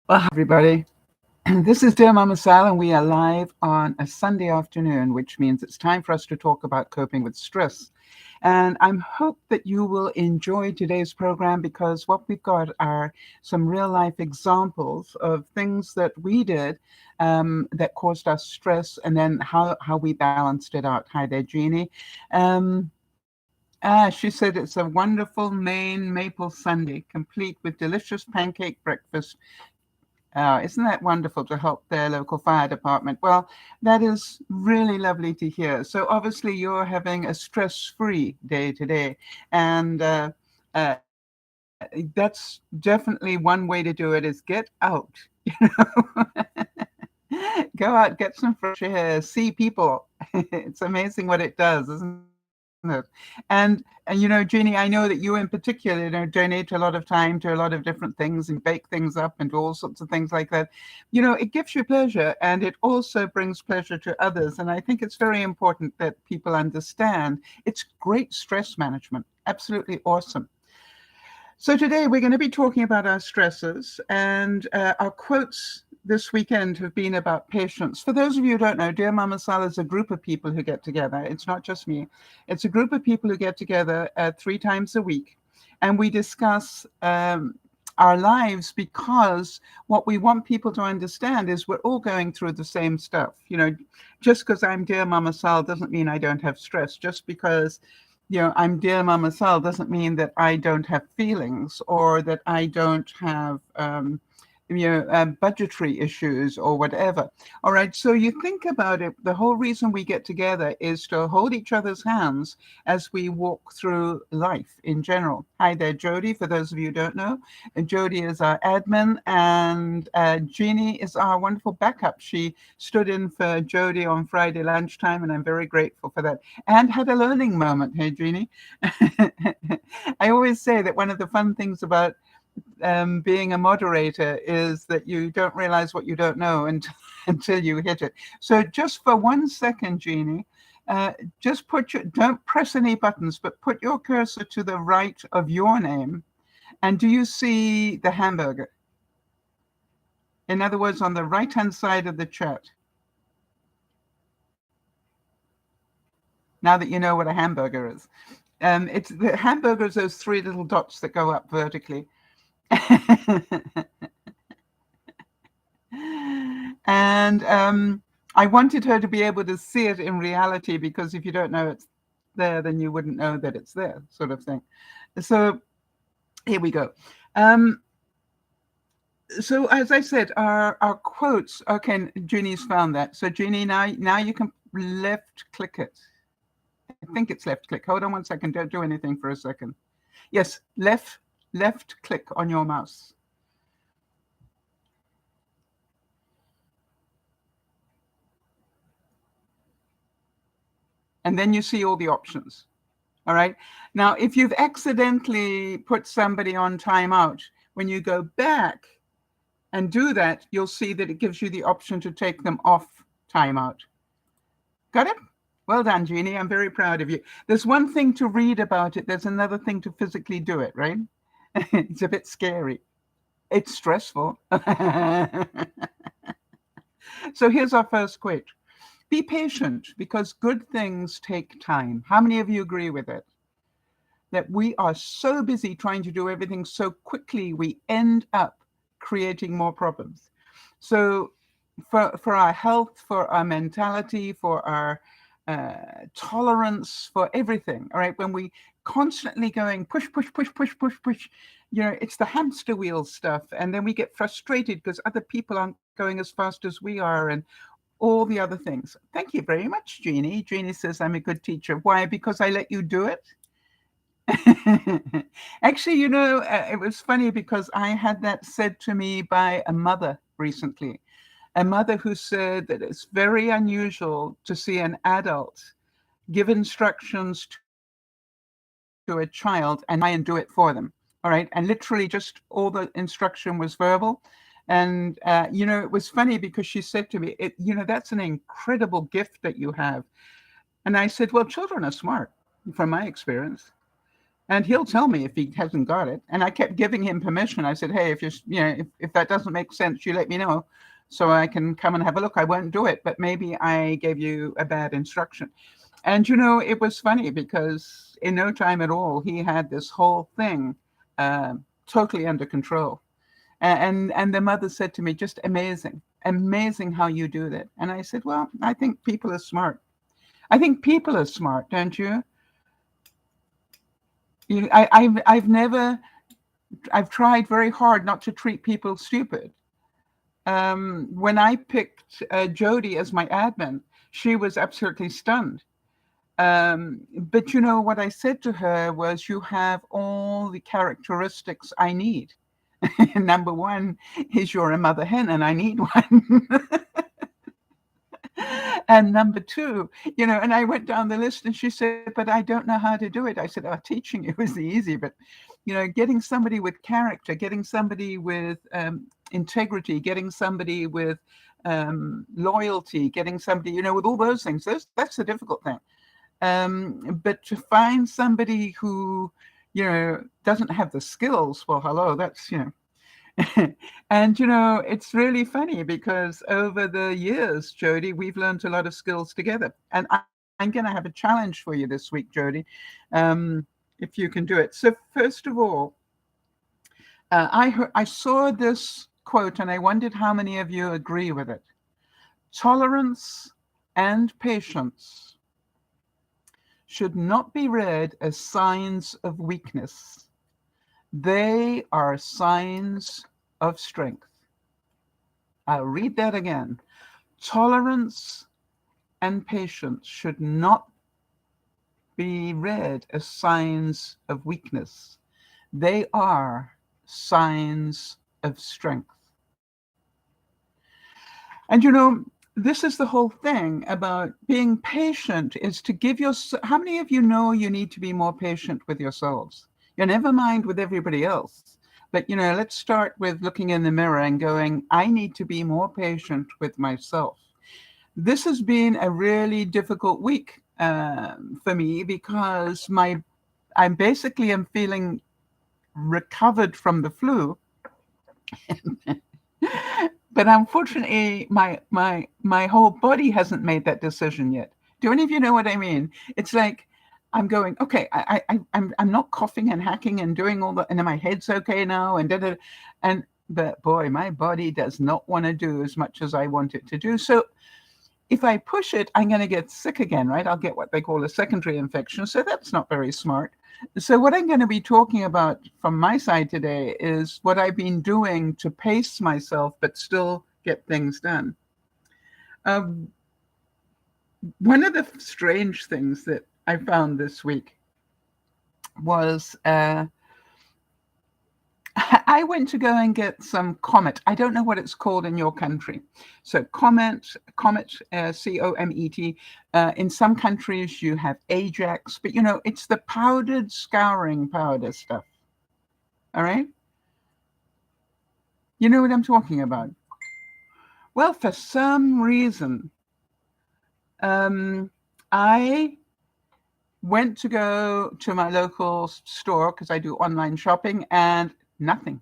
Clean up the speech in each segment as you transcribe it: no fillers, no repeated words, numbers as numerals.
Well, hi, everybody. This is DearMamaSal, and we are live on a Sunday afternoon, which means it's time for us to talk about coping with stress. And I hope that you will enjoy today's program because what we've got are some real life examples of things that we did that caused us stress and then how we balanced it out. Hi there, Jeannie. She said it's a wonderful Maine maple Sunday, complete with delicious pancake breakfast. Isn't that wonderful to help their local fire department? Well, that is really lovely to hear. So obviously you're having a stress-free day today, and that's definitely one way to do it is get out. Go out, get some fresh air, see people. It's amazing what it does, isn't it? And Jeannie, I know that you in particular, donate a lot of time to a lot of different things and bake things up and do all sorts of things like that. It gives you pleasure and it also brings pleasure to others. And I think it's very important that people understand it's great stress management. Absolutely awesome. So today we're going to be talking about our stresses, and our quotes this weekend have been about patience. For those of you who don't know, Dear Mama Sal is a group of people who get together. It's not just me. It's a group of people who get together 3 times a week, and we discuss our lives because what we want people to understand is we're all going through the same stuff. Just because I'm Dear Mama Sal doesn't mean I don't have stress. Just because I'm Dear Mama Sal doesn't mean that I don't have feelings or that I don't have, budgetary issues or whatever. All right. So you think about it, the whole reason we get together is to hold each other's hands as we walk through life in general. Hi there, Jody. For those of you who don't know, Jody is our admin, and Jeannie is our wonderful backup. She stood in for Jody on Friday lunchtime, and I'm very grateful for that. And had a learning moment. Hey, Jeannie. I always say that one of the fun things about being a moderator is that you don't realize what you don't know until you hit it. So just for 1 second, Jeannie, just don't press any buttons, but put your cursor to the right of your name. And do you see the hamburger? In other words, on the right-hand side of the chat. Now that you know what a hamburger is. It's the hamburgers, those 3 little dots that go up vertically. And I wanted her to be able to see it in reality, because if you don't know it's there, then you wouldn't know that it's there, sort of thing. So here we go. So as I said, our quotes. Okay, Jeannie's found that. So Jeannie, now you can left click it. I think it's left click. Hold on 1 second. Don't do anything for a second. Yes, left click on your mouse. And then you see all the options. All right. Now, if you've accidentally put somebody on timeout, when you go back and do that, you'll see that it gives you the option to take them off timeout. Got it? Well done, Jeannie. I'm very proud of you. There's one thing to read about it. There's another thing to physically do it, right? It's a bit scary. It's stressful. So here's our first quote. Be patient because good things take time. How many of you agree with it? That we are so busy trying to do everything so quickly, we end up creating more problems. So for our health, for our mentality, for our tolerance, for everything, all right, when we constantly going push, it's the hamster wheel stuff. And then we get frustrated because other people aren't going as fast as we are and all the other things. Thank you very much, Jeannie. Jeannie says I'm a good teacher. Why? Because I let you do it. Actually, it was funny because I had that said to me by a mother recently, a mother who said that it's very unusual to see an adult give instructions to a child and try and do it for them. All right. And literally just all the instruction was verbal. And, it was funny because she said to me, that's an incredible gift that you have. And I said, well, children are smart from my experience. And he'll tell me if he hasn't got it. And I kept giving him permission. I said, hey, if that doesn't make sense, you let me know so I can come and have a look. I won't do it, but maybe I gave you a bad instruction. And, it was funny because in no time at all, he had this whole thing totally under control. And the mother said to me, just amazing how you do that. And I said, well, I think people are smart. I think people are smart, don't you? I've tried very hard not to treat people stupid. When I picked Jody as my admin, she was absolutely stunned. But what I said to her was, you have all the characteristics I need. Number one is you're a mother hen, and I need one. And number two, and I went down the list, and she said, but I don't know how to do it. I said, oh, teaching you is easy, but, getting somebody with character, getting somebody with integrity, getting somebody with loyalty, getting somebody, with all those things, that's the difficult thing. But to find somebody who, doesn't have the skills, well, hello, that's, And, it's really funny because over the years, Jody, we've learned a lot of skills together. And I'm going to have a challenge for you this week, Jody, if you can do it. So first of all, I saw this quote and I wondered how many of you agree with it. Tolerance and patience should not be read as signs of weakness. They are signs of strength. I'll read that again. Tolerance and patience should not be read as signs of weakness. They are signs of strength. And this is the whole thing about being patient, is to give how many of you know you need to be more patient with yourselves? Never mind with everybody else. But, let's start with looking in the mirror and going, I need to be more patient with myself. This has been a really difficult week for me because I basically am feeling recovered from the flu. But unfortunately, my whole body hasn't made that decision yet. Do any of you know what I mean? It's like I'm going, okay, I'm not coughing and hacking and doing all that, and then my head's okay now, but boy, my body does not want to do as much as I want it to do. So if I push it, I'm going to get sick again, right? I'll get what they call a secondary infection. So that's not very smart. So what I'm going to be talking about from my side today is what I've been doing to pace myself, but still get things done. One of the strange things that I found this week was I went to go and get some Comet. I don't know what it's called in your country. So Comet, C-O-M-E-T. In some countries you have Ajax, but it's the powdered scouring powder stuff. All right? You know what I'm talking about? Well, for some reason, I went to go to my local store because I do online shopping, and none.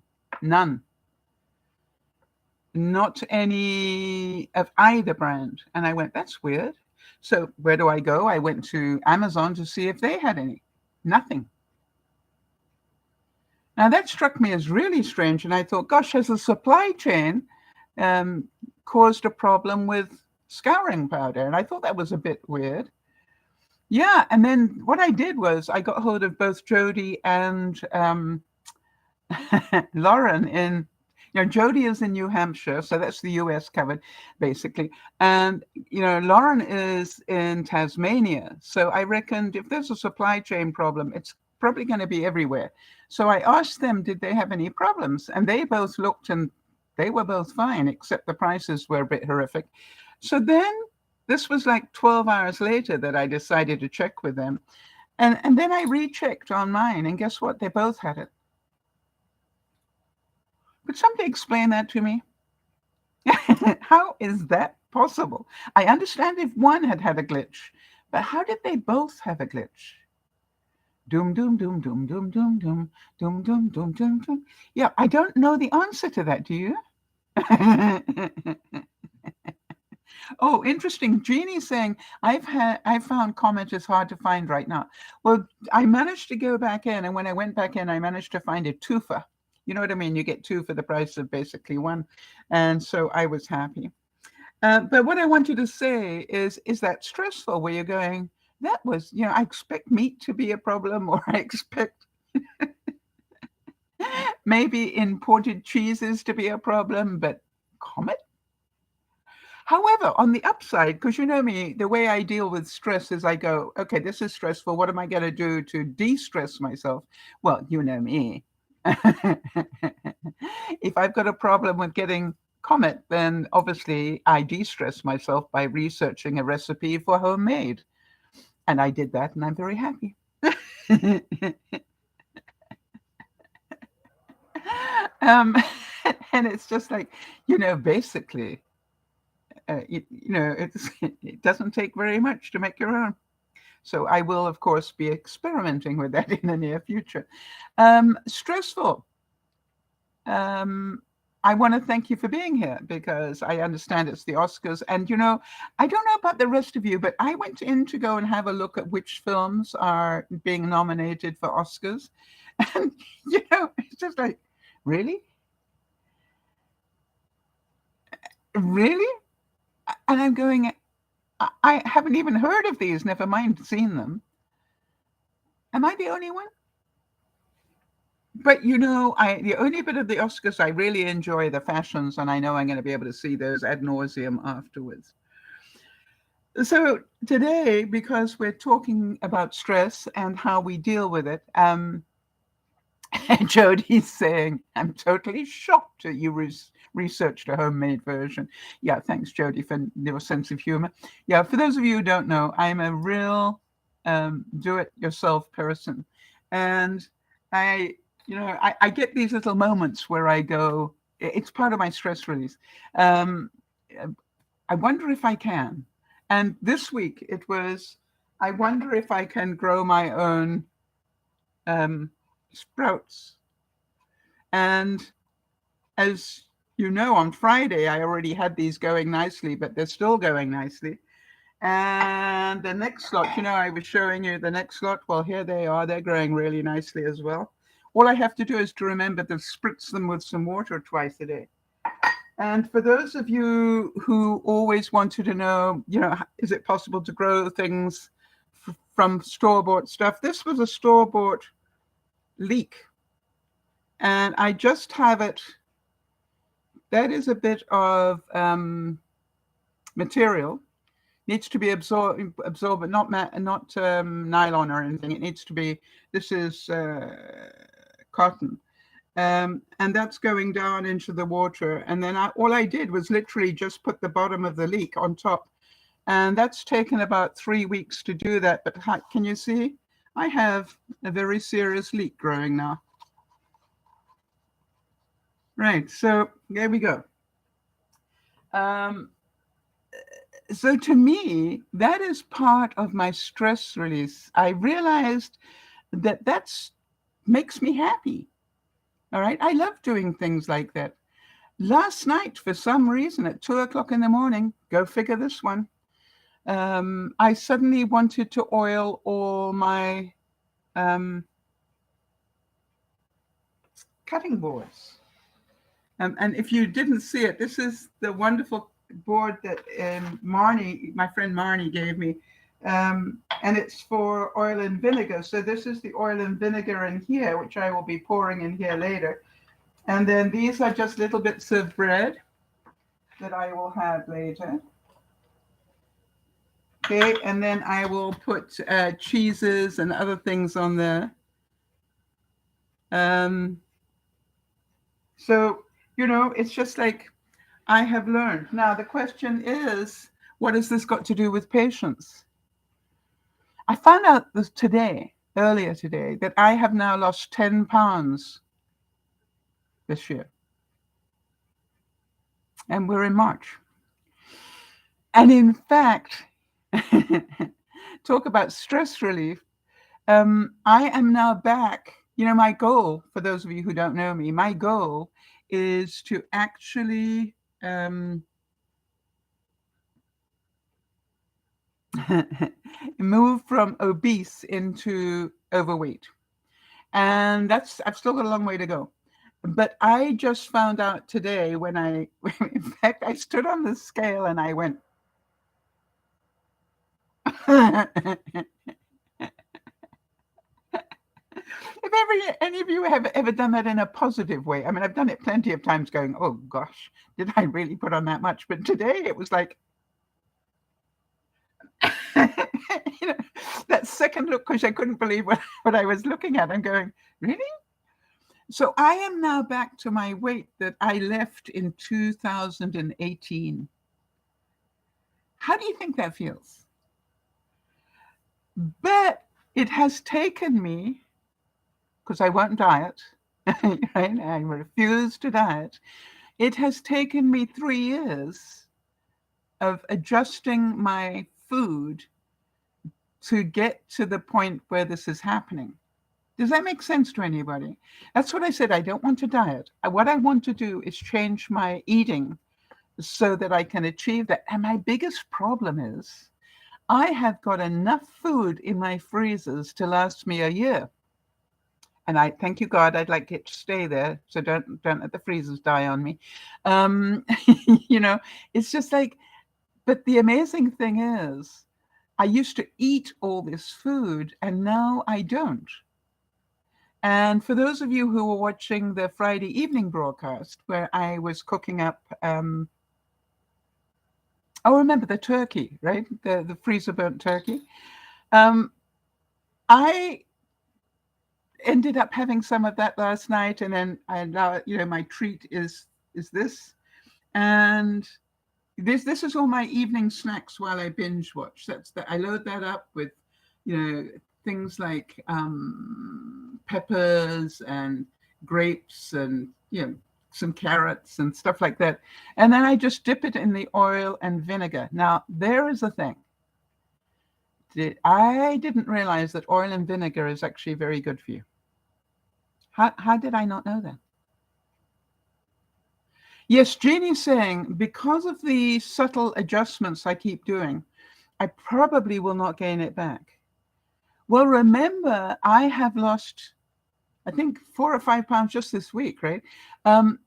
Not any of either brand. And I went, that's weird. So where do I go? I went to Amazon to see if they had any. Nothing. Now that struck me as really strange. And I thought, gosh, has the supply chain caused a problem with scouring powder? And I thought that was a bit weird. Yeah. And then what I did was I got hold of both Jody and Lauren Jody is in New Hampshire, so that's the US covered, basically. And, Lauren is in Tasmania. So I reckoned if there's a supply chain problem, it's probably going to be everywhere. So I asked them, did they have any problems? And they both looked and they were both fine, except the prices were a bit horrific. So then this was like 12 hours later that I decided to check with them. And then I rechecked on mine, and guess what? They both had it. Could somebody explain that to me? How is that possible? I understand if one had a glitch, but how did they both have a glitch? Doom, doom, doom, doom, doom, doom, doom, doom, doom, doom, doom, doom. Yeah, I don't know the answer to that. Do you? Oh, interesting. Jeannie's saying I've found commenters hard to find right now. Well, I managed to go back in, and when I went back in, I managed to find a two for. You know what I mean? You get two for the price of basically one, and so I was happy. But what I wanted to say is that stressful? Where you're going? That was, I expect meat to be a problem, or I expect maybe imported cheeses to be a problem, but comet. However, on the upside, because you know me, the way I deal with stress is I go, okay, this is stressful. What am I going to do to de-stress myself? Well, you know me. If I've got a problem with getting comet, then obviously I de-stress myself by researching a recipe for homemade. And I did that, and I'm very happy. um, and it's just like, basically, it doesn't take very much to make your own. So I will, of course, be experimenting with that in the near future. Stressful. I want to thank you for being here because I understand it's the Oscars. And, I don't know about the rest of you, but I went in to go and have a look at which films are being nominated for Oscars. And, it's just like, really? Really? And I'm going, I haven't even heard of these, never mind seen them. Am I the only one? But the only bit of the Oscars I really enjoy the fashions, and I know I'm going to be able to see those ad nauseum afterwards. So today, because we're talking about stress and how we deal with it, Jody's saying, I'm totally shocked that you researched a homemade version. Yeah, thanks, Jody, for your sense of humor. Yeah, for those of you who don't know, I'm a real do-it-yourself person. And I get these little moments where I go, it's part of my stress release. I wonder if I can. And this week it was, I wonder if I can grow my own sprouts. And as you know, on Friday, I already had these going nicely, but they're still going nicely. And the next lot, I was showing you the next lot. Well, here they are. They're growing really nicely as well. All I have to do is to remember to spritz them with some water twice a day. And for those of you who always wanted to know, is it possible to grow things from store-bought stuff? This was a store-bought leek. And I just have it. That is a bit of material. Needs to be absorbed, but not nylon or anything. It needs to be. This is cotton, and that's going down into the water. And then all I did was literally just put the bottom of the leek on top, and that's taken about 3 weeks to do that. But can you see? I have a very serious leek growing now. Right. So there we go. So to me, that is part of my stress release. I realized that makes me happy. All right. I love doing things like that. Last night, for some reason, at 2:00 in the morning, go figure this one, I suddenly wanted to oil all my cutting boards. And if you didn't see it, this is the wonderful board that my friend Marnie gave me. And it's for oil and vinegar. So this is the oil and vinegar in here, which I will be pouring in here later. And then these are just little bits of bread that I will have later. Okay, and then I will put cheeses and other things on there. So, it's just like I have learned. Now, the question is, what has this got to do with patience? I found out earlier today, that I have now lost 10 pounds this year. And we're in March. And in fact, talk about stress relief. I am now back. My goal, for those of you who don't know me, my goal is to actually move from obese into overweight. And I've still got a long way to go. But I just found out today in fact, I stood on the scale and I went, if any of you have ever done that in a positive way, I mean, I've done it plenty of times going, oh gosh, did I really put on that much? But today it was like, that second look, because I couldn't believe what I was looking at. I'm going, really? So I am now back to my weight that I left in 2018. How do you think that feels? But it has taken me, because I won't diet, right? I refuse to diet. It has taken me 3 years of adjusting my food to get to the point where this is happening. Does that make sense to anybody? That's what I said. I don't want to diet. What I want to do is change my eating so that I can achieve that. And my biggest problem is I have got enough food in my freezers to last me a year. And I thank you, God, I'd like it to stay there. So don't let the freezers die on me. It's just like, but the amazing thing is, I used to eat all this food and now I don't. And for those of you who were watching the Friday evening broadcast where I was cooking up, remember the turkey, right? The freezer burnt turkey. I ended up having some of that last night, and then I now, my treat is this. And this is all my evening snacks while I binge watch. I load that up with, things like peppers and grapes and some carrots and stuff like that. And then I just dip it in the oil and vinegar. Now, there is a thing. I didn't realize that oil and vinegar is actually very good for you. How did I not know that? Yes, Jeannie's saying, because of the subtle adjustments I keep doing, I probably will not gain it back. Well, remember, I have lost, I think, 4 or 5 pounds just this week, right? And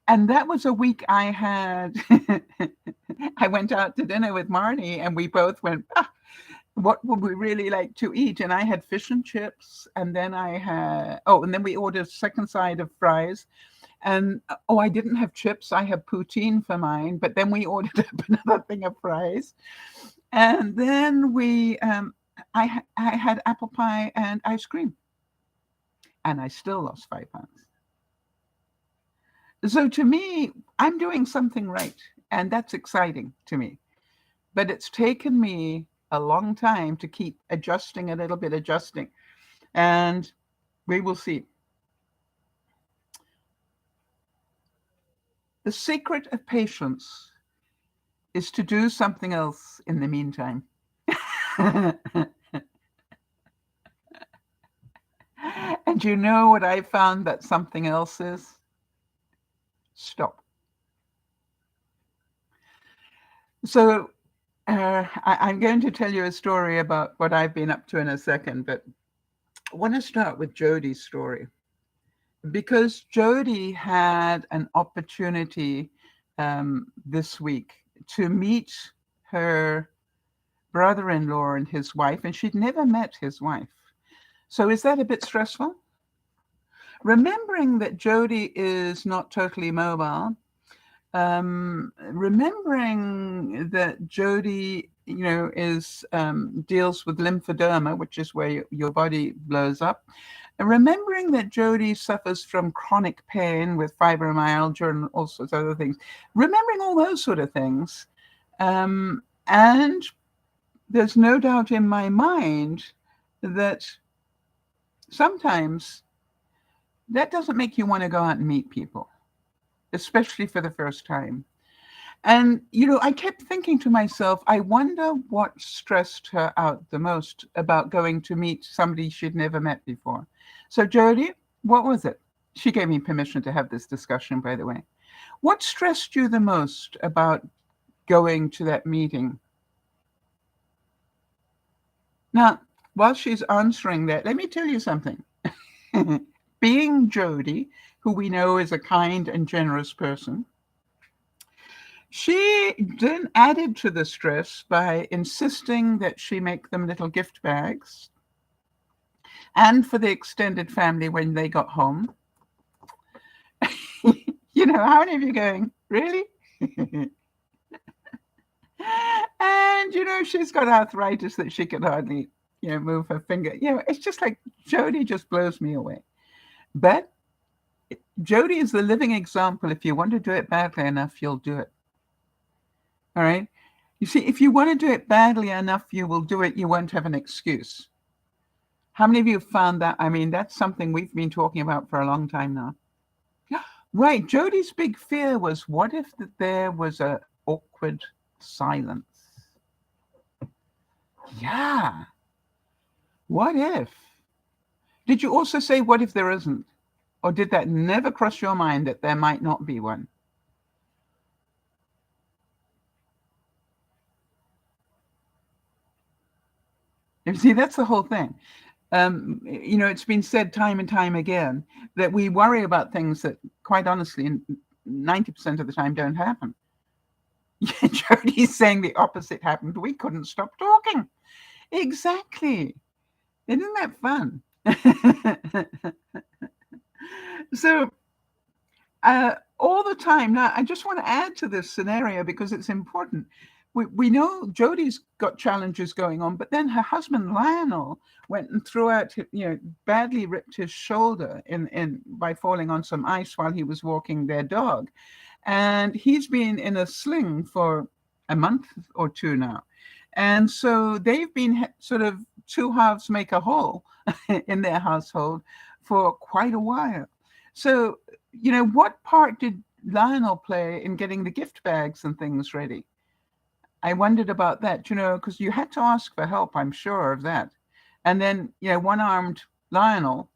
that was a week I had, I went out to dinner with Marnie and we both went, what would we really like to eat? And I had fish and chips. And then and then we ordered a second side of fries. And, I didn't have chips. I had poutine for mine. But then we ordered up another thing of fries. And then I had apple pie and ice cream. And I still lost 5 pounds. So to me, I'm doing something right. And that's exciting to me. But it's taken me a long time to keep adjusting a little bit, adjusting. And we will see. The secret of patience is to do something else in the meantime. And you know what I found that something else is? Stop. So I'm going to tell you a story about what I've been up to in a second, but I want to start with Jodi's story. Because Jodi had an opportunity this week to meet her brother-in-law and his wife, and she'd never met his wife. So is that a bit stressful? Remembering that Jodi is not totally mobile, remembering that Jodi, is deals with lymphoderma, which is where your body blows up, and remembering that Jodi suffers from chronic pain with fibromyalgia and all sorts of other things, remembering all those sort of things, and there's no doubt in my mind that sometimes that doesn't make you want to go out and meet people, especially for the first time. And, I kept thinking to myself, I wonder what stressed her out the most about going to meet somebody she'd never met before. So, Jody, what was it? She gave me permission to have this discussion, by the way. What stressed you the most about going to that meeting? Now, while she's answering that, let me tell you something. Being Jody, who we know is a kind and generous person, she then added to the stress by insisting that she make them little gift bags and for the extended family when they got home. How many of you going, really? And, she's got arthritis that she can hardly, move her finger. It's just like Jody just blows me away. But Jody is the living example. If you want to do it badly enough, you'll do it. All right? You see, if you want to do it badly enough, you will do it. You won't have an excuse. How many of you found that? I mean, that's something we've been talking about for a long time now. Right. Jody's big fear was, what if there was an awkward silence? Yeah. What if? Did you also say, what if there isn't? Or did that never cross your mind that there might not be one? You see, that's the whole thing. It's been said time and time again that we worry about things that, quite honestly, 90% of the time don't happen. Jody's saying the opposite happened. We couldn't stop talking. Exactly. Isn't that fun? So all the time now, I just want to add to this scenario because it's important. We know Jody's got challenges going on, but then her husband Lionel went and threw out, badly ripped his shoulder in by falling on some ice while he was walking their dog, and he's been in a sling for a month or two now, and so they've been sort of two halves make a whole in their household for quite a while. So, what part did Lionel play in getting the gift bags and things ready? I wondered about that, because you had to ask for help, I'm sure of that. And then, one-armed Lionel,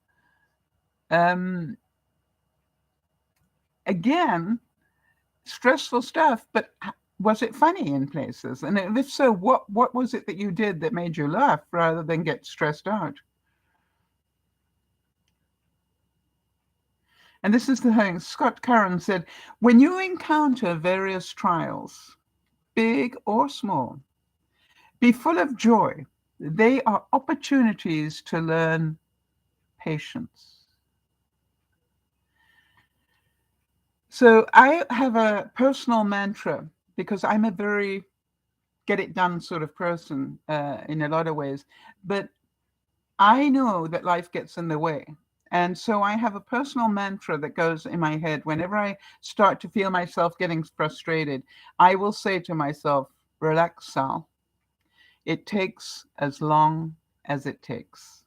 again, stressful stuff, but was it funny in places? And if so, what was it that you did that made you laugh rather than get stressed out? And this is the thing. Scott Curran said, when you encounter various trials, big or small, be full of joy. They are opportunities to learn patience. So I have a personal mantra because I'm a very get it done sort of person in a lot of ways. But I know that life gets in the way. And so I have a personal mantra that goes in my head. Whenever I start to feel myself getting frustrated, I will say to myself, relax, Sal. It takes as long as it takes.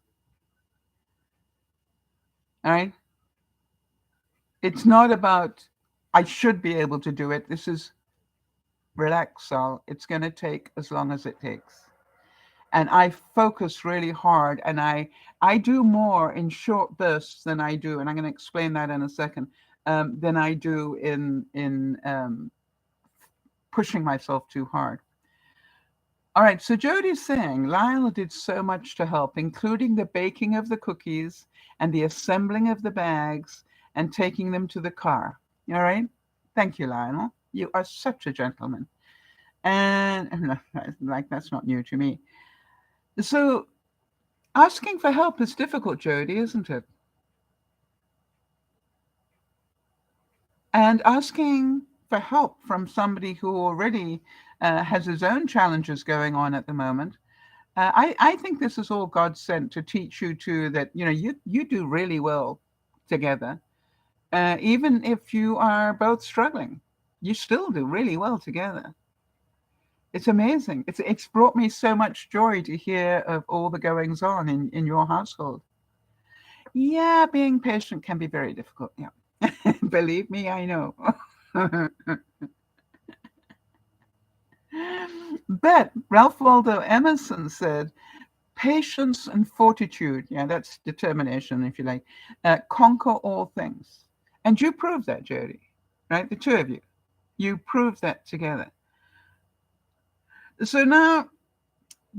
All right? It's not about, I should be able to do it. This is, relax, Sal. It's going to take as long as it takes. And I focus really hard, and I do more in short bursts than I do, and I'm going to explain that in a second, than I do in pushing myself too hard. All right, so Jody's saying Lionel did so much to help, including the baking of the cookies and the assembling of the bags and taking them to the car. All right? Thank you, Lionel. You are such a gentleman. And like, that's not new to me. So asking for help is difficult, Jody, isn't it? And asking for help from somebody who already has his own challenges going on at the moment. I think this is all God sent to teach you too that, you do really well together. Even if you are both struggling, you still do really well together. It's amazing. It's brought me so much joy to hear of all the goings on in your household. Yeah, being patient can be very difficult. Yeah. Believe me, I know. But Ralph Waldo Emerson said, patience and fortitude, yeah, that's determination, if you like, conquer all things. And you proved that, Jody, right? The two of you. You proved that together. So now,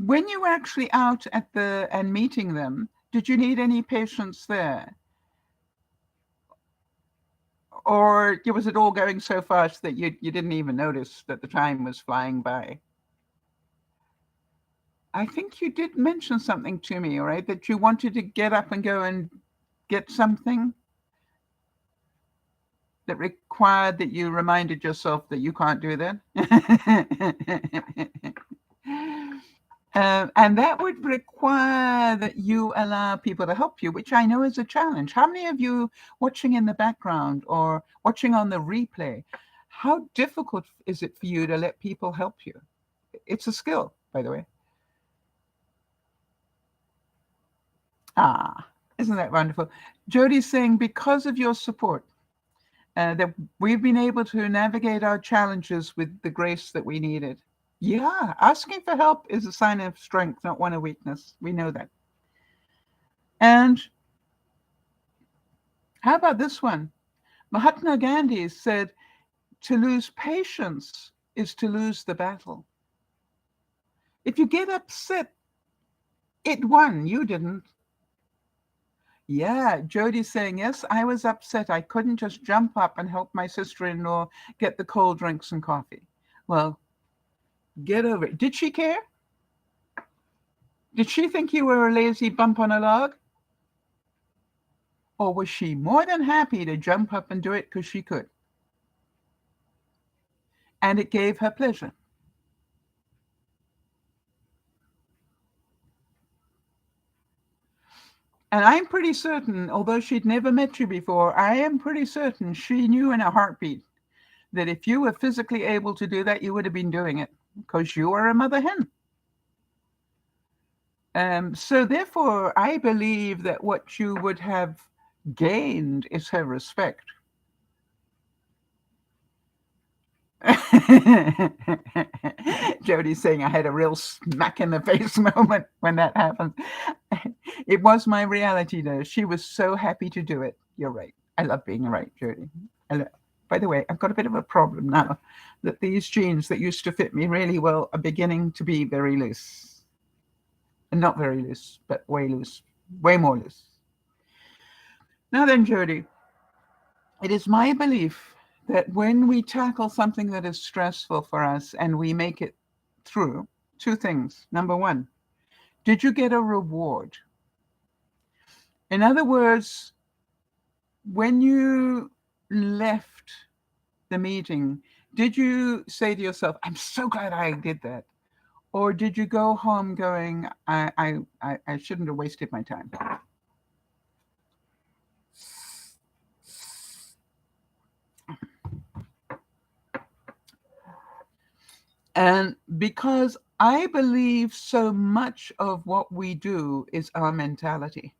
when you were actually out at and meeting them, did you need any patience there? Or was it all going so fast that you didn't even notice that the time was flying by? I think you did mention something to me, all right, that you wanted to get up and go and get something that required that you reminded yourself that you can't do that. And that would require that you allow people to help you, which I know is a challenge. How many of you watching in the background or watching on the replay, how difficult is it for you to let people help you? It's a skill, by the way. Ah, isn't that wonderful? Jody's saying, because of your support, that we've been able to navigate our challenges with the grace that we needed. Yeah, asking for help is a sign of strength, not one of weakness. We know that. And how about this one? Mahatma Gandhi said, to lose patience is to lose the battle. If you get upset, it won, you didn't. Yeah, Jody's saying, yes, I was upset. I couldn't just jump up and help my sister-in-law get the cold drinks and coffee. Well, get over it. Did she care? Did she think you were a lazy bump on a log? Or was she more than happy to jump up and do it because she could? And it gave her pleasure. And I'm pretty certain, although she'd never met you before, I am pretty certain she knew in a heartbeat that if you were physically able to do that, you would have been doing it because you are a mother hen. So therefore, I believe that what you would have gained is her respect. Jody's saying I had a real smack in the face moment when that happened. It was my reality, though. She was so happy to do it. You're right. I love being right, Jody. By the way, I've got a bit of a problem now that these jeans that used to fit me really well are beginning to be very loose. And not very loose, but way loose, way more loose. Now then, Jody, it is my belief that when we tackle something that is stressful for us and we make it through, two things. Number one, did you get a reward? In other words, when you left the meeting, did you say to yourself, I'm so glad I did that? Or did you go home going, I shouldn't have wasted my time? And because I believe so much of what we do is our mentality,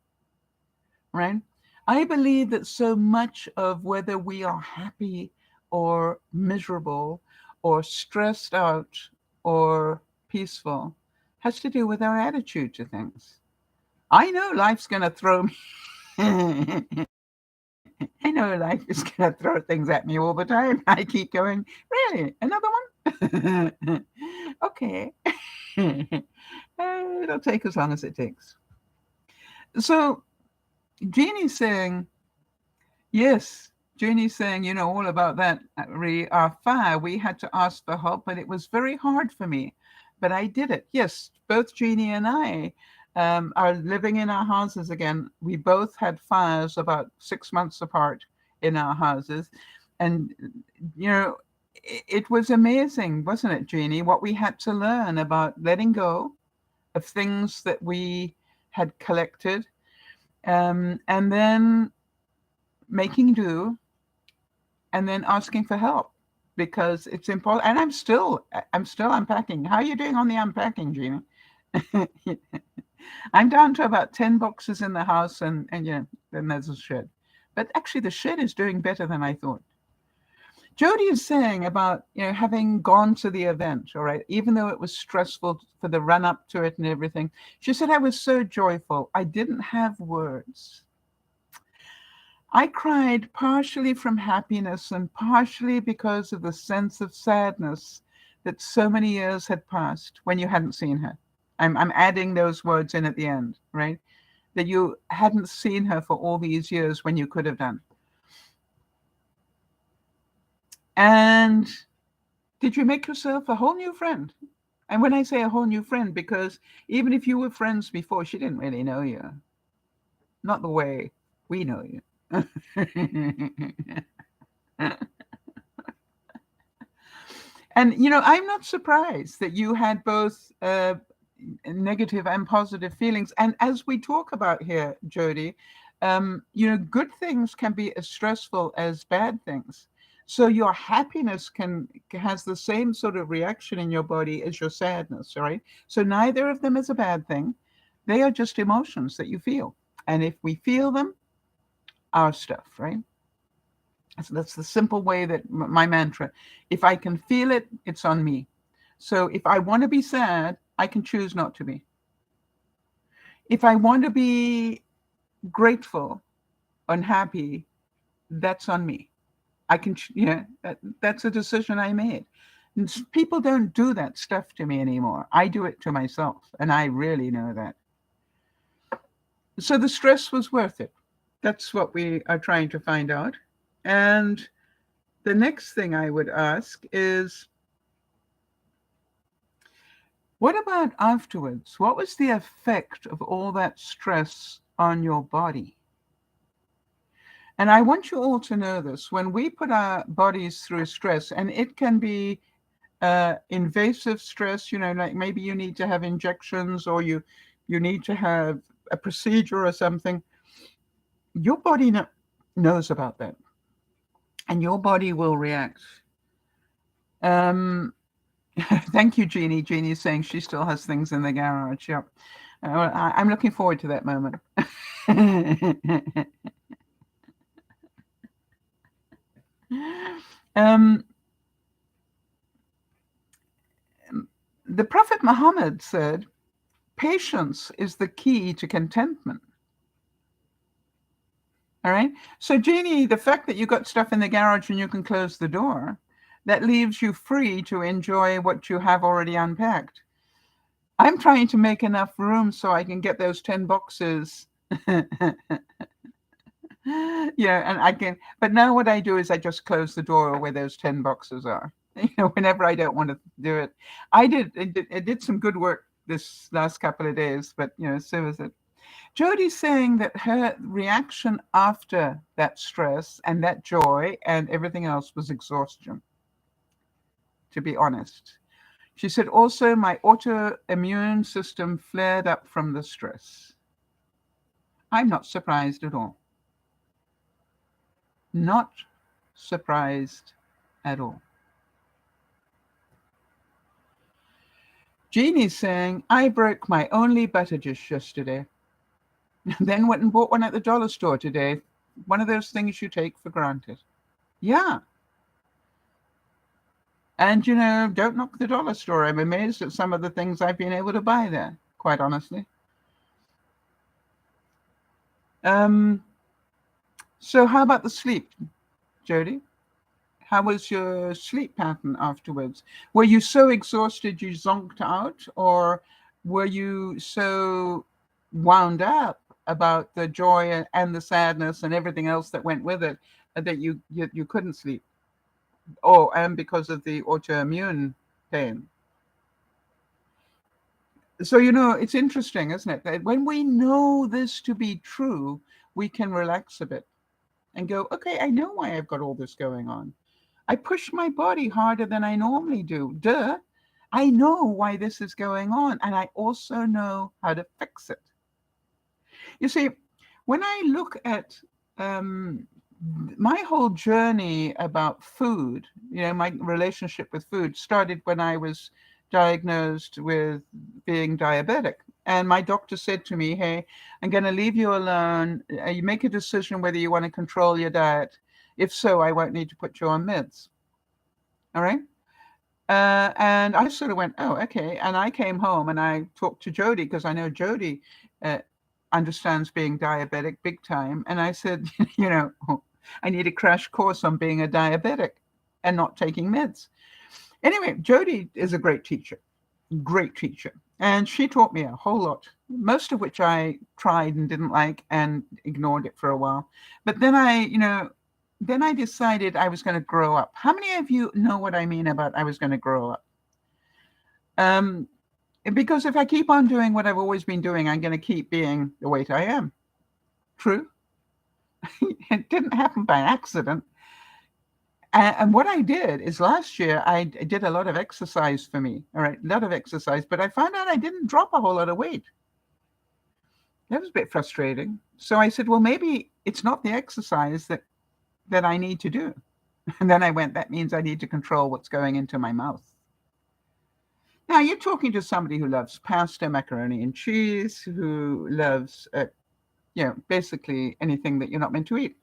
right? I believe that so much of whether we are happy or miserable or stressed out or peaceful has to do with our attitude to things. I know life's going to throw me. I know life is going to throw things at me all the time. I keep going, really? Another one? Okay. It'll take as long as it takes. So Jeannie's saying, yes, Jeannie's saying, all about that. Our fire, we had to ask for help, but it was very hard for me. But I did it. Yes, both Jeannie and I are living in our houses again. We both had fires about 6 months apart in our houses. And, it was amazing, wasn't it, Jeannie, what we had to learn about letting go of things that we had collected, and then making do, and then asking for help, because it's important. And I'm still unpacking. How are you doing on the unpacking, Jeannie? I'm down to about 10 boxes in the house, and then there's a shed. But actually, the shed is doing better than I thought. Jody is saying about, having gone to the event, all right, even though it was stressful for the run up to it and everything. She said, I was so joyful. I didn't have words. I cried partially from happiness and partially because of the sense of sadness that so many years had passed when you hadn't seen her. I'm adding those words in at the end, right? That you hadn't seen her for all these years when you could have done. And did you make yourself a whole new friend? And when I say a whole new friend, because even if you were friends before, she didn't really know you. Not the way we know you. And, I'm not surprised that you had both negative and positive feelings. And as we talk about here, Jody, good things can be as stressful as bad things. So your happiness has the same sort of reaction in your body as your sadness, right? So neither of them is a bad thing. They are just emotions that you feel. And if we feel them, our stuff, right? So that's the simple way that my mantra. If I can feel it, it's on me. So if I want to be sad, I can choose not to be. If I want to be grateful, unhappy, that's on me. I can, that's a decision I made. And people don't do that stuff to me anymore. I do it to myself, and I really know that. So the stress was worth it. That's what we are trying to find out. And the next thing I would ask is, what about afterwards? What was the effect of all that stress on your body? And I want you all to know this. When we put our bodies through stress, and it can be invasive stress, like maybe you need to have injections or you need to have a procedure or something, your body knows about that. And your body will react. Thank you, Jeannie. Jeannie is saying she still has things in the garage. Yep. I'm looking forward to that moment. The Prophet Muhammad said, patience is the key to contentment. All right. So, Jeannie, the fact that you got stuff in the garage and you can close the door, that leaves you free to enjoy what you have already unpacked. I'm trying to make enough room so I can get those 10 boxes. Yeah, and I can, but now what I do is I just close the door where those 10 boxes are. Whenever I don't want to do it. I did some good work this last couple of days, but so is it. Jody's saying that her reaction after that stress and that joy and everything else was exhaustion, to be honest. She said, also, my autoimmune system flared up from the stress. I'm not surprised at all. Not surprised at all. Jeannie's saying, I broke my only butter dish yesterday. Then went and bought one at the dollar store today. One of those things you take for granted. Yeah. And, don't knock the dollar store. I'm amazed at some of the things I've been able to buy there, quite honestly. So how about the sleep, Jody? How was your sleep pattern afterwards? Were you so exhausted you zonked out, or were you so wound up about the joy and the sadness and everything else that went with it that you couldn't sleep? Oh, and because of the autoimmune pain. So, it's interesting, isn't it? That when we know this to be true, we can relax a bit and go, okay, I know why I've got all this going on. I push my body harder than I normally do. Duh. I know why this is going on, and I also know how to fix it. You see, when I look at my whole journey about food, my relationship with food started when I was diagnosed with being diabetic. And my doctor said to me, hey, I'm going to leave you alone. You make a decision whether you want to control your diet. If so, I won't need to put you on meds. All right. And I sort of went, oh, okay. And I came home and I talked to Jody because I know Jody uh, understands being diabetic big time. And I said, I need a crash course on being a diabetic and not taking meds. Anyway, Jody is a great teacher. Great teacher. And she taught me a whole lot, most of which I tried and didn't like and ignored it for a while. But then I decided I was going to grow up. How many of you know what I mean about I was going to grow up? Because if I keep on doing what I've always been doing, I'm going to keep being the weight I am. True? It didn't happen by accident. And what I did is last year, I did a lot of exercise for me. All right, a lot of exercise, but I found out I didn't drop a whole lot of weight. That was a bit frustrating. So I said, well, maybe it's not the exercise that I need to do. And then I went, that means I need to control what's going into my mouth. Now, you're talking to somebody who loves pasta, macaroni and cheese, who loves, basically anything that you're not meant to eat.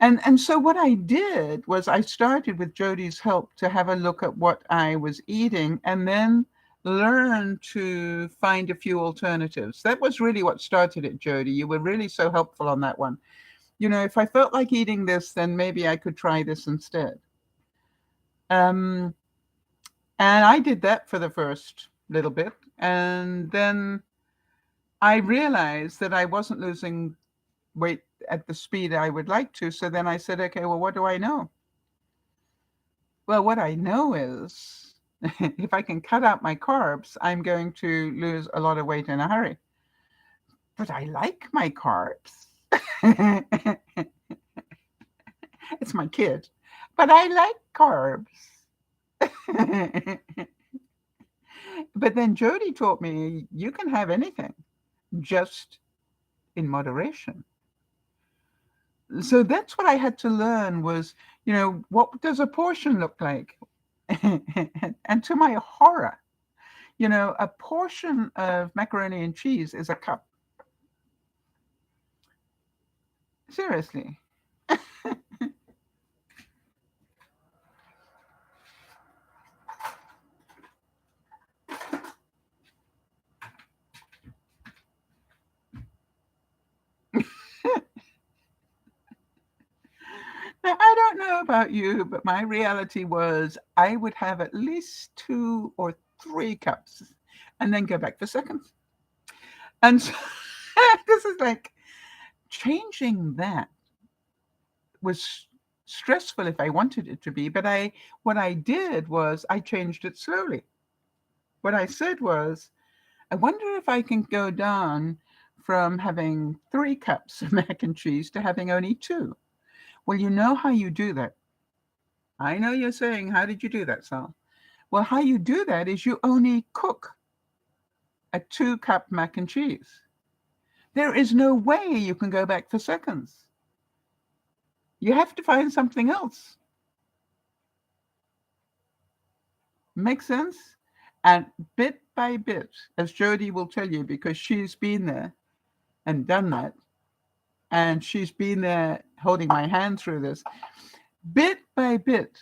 And so what I did was I started with Jody's help to have a look at what I was eating and then learn to find a few alternatives. That was really what started it, Jody. You were really so helpful on that one. If I felt like eating this, then maybe I could try this instead. And I did that for the first little bit. And then I realized that I wasn't losing weight at the speed I would like to. So then I said, okay, well, what do I know? Well, what I know is if I can cut out my carbs, I'm going to lose a lot of weight in a hurry. But I like my carbs. It's my kid. But I like carbs. But then Jody taught me you can have anything, just in moderation. So that's what I had to learn was, what does a portion look like? And to my horror, a portion of macaroni and cheese is a cup. Seriously. Now, I don't know about you, but my reality was I would have at least 2 or 3 cups and then go back for seconds. And so this is like changing that was stressful if I wanted it to be, but what I did was I changed it slowly. What I said was, I wonder if I can go down from having 3 cups of mac and cheese to having only 2. Well, you know how you do that. I know you're saying, how did you do that, Sal? Well, how you do that is you only cook a 2-cup mac and cheese. There is no way you can go back for seconds. You have to find something else. Make sense? And bit by bit, as Jody will tell you, because she's been there and done that, and she's been there holding my hand through this, bit by bit,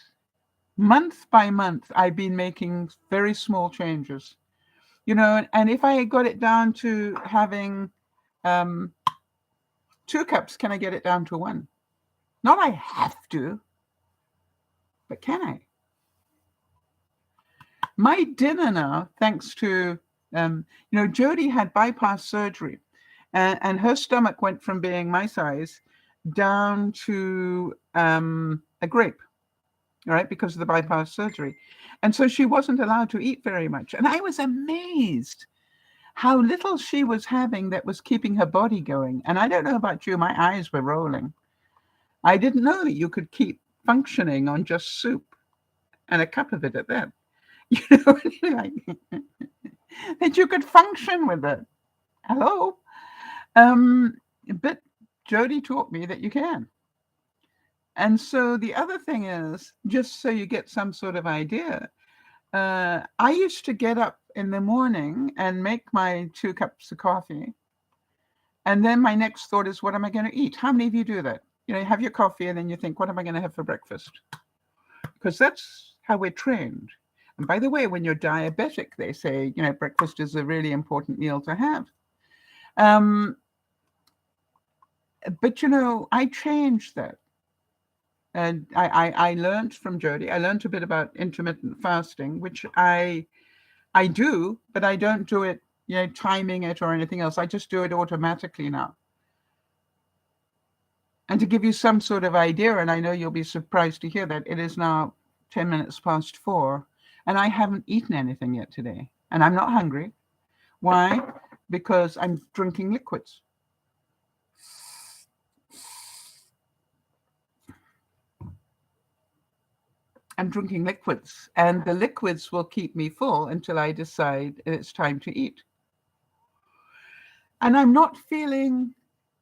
month by month, I've been making very small changes. And if I got it down to having 2 cups, can I get it down to 1? Not I have to, but can I? My dinner now, thanks to, Jody had bypass surgery, and her stomach went from being my size down to a grape, all right, because of the bypass surgery. And so she wasn't allowed to eat very much. And I was amazed how little she was having that was keeping her body going. And I don't know about you, my eyes were rolling. I didn't know that you could keep functioning on just soup and a cup of it at that. Like, that you could function with it. Hello? But Jody taught me that you can. And so the other thing is, just so you get some sort of idea, I used to get up in the morning and make my 2 cups of coffee. And then my next thought is, what am I going to eat? How many of you do that? You have your coffee and then you think, what am I going to have for breakfast? because that's how we're trained. And by the way, when you're diabetic, they say, breakfast is a really important meal to have. But, I changed that. And I learned from Jody. I learned a bit about intermittent fasting, which I do, but I don't do it, timing it or anything else. I just do it automatically now. And to give you some sort of idea, and I know you'll be surprised to hear that, it is now 10 minutes past 4, and I haven't eaten anything yet today. And I'm not hungry. Why? Because I'm drinking liquids. I'm drinking liquids, and the liquids will keep me full until I decide it's time to eat. And I'm not feeling,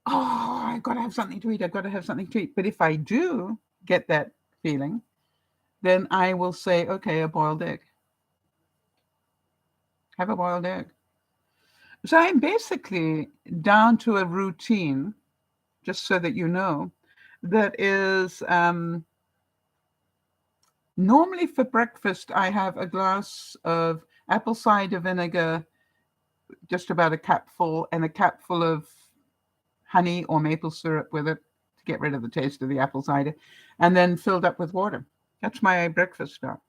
I've got to have something to eat. I've got to have something to eat. But if I do get that feeling, then I will say, okay, a boiled egg. Have a boiled egg. So I'm basically down to a routine, just so that you know, that is normally for breakfast, I have a glass of apple cider vinegar, just about a cupful, and a cupful of honey or maple syrup with it to get rid of the taste of the apple cider, and then filled up with water. That's my breakfast now.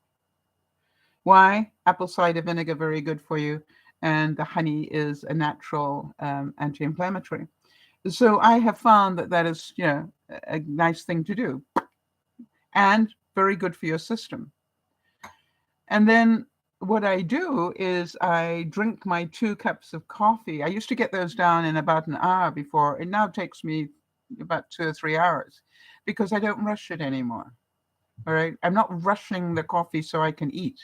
Why? Apple cider vinegar, very good for you, and the honey is a natural anti-inflammatory. So I have found that is, a nice thing to do, and very good for your system. And then what I do is I drink my 2 cups of coffee. I used to get those down in about an hour before. It now takes me about 2 or 3 hours because I don't rush it anymore. All right. I'm not rushing the coffee so I can eat.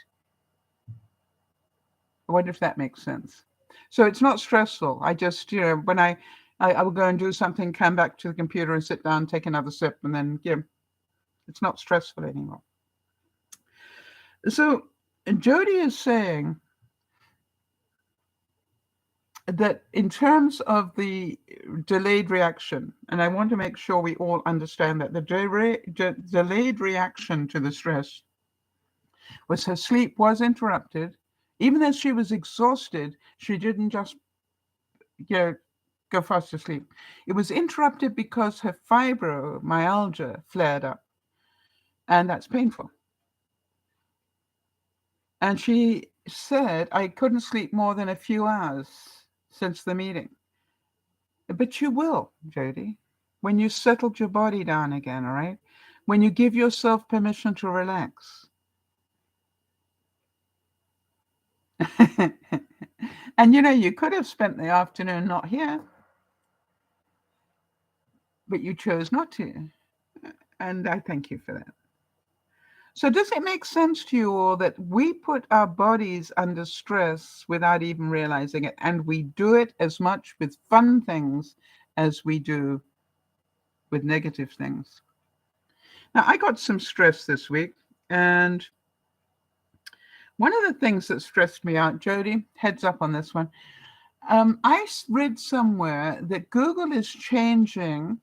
I wonder if that makes sense. So it's not stressful. I just, when I will go and do something, come back to the computer and sit down, take another sip, and then, it's not stressful anymore. So Jody is saying that in terms of the delayed reaction, and I want to make sure we all understand that the delayed reaction to the stress was her sleep was interrupted. Even as she was exhausted, she didn't just go fast asleep. It was interrupted because her fibromyalgia flared up, and that's painful. And she said, I couldn't sleep more than a few hours since the meeting. But you will, Jody, when you settled your body down again, all right? When you give yourself permission to relax. And you could have spent the afternoon not here, but you chose not to. And I thank you for that. So does it make sense to you all that we put our bodies under stress without even realizing it? And we do it as much with fun things as we do with negative things. Now, I got some stress this week, and one of the things that stressed me out, Jody, heads up on this one. I read somewhere that Google is changing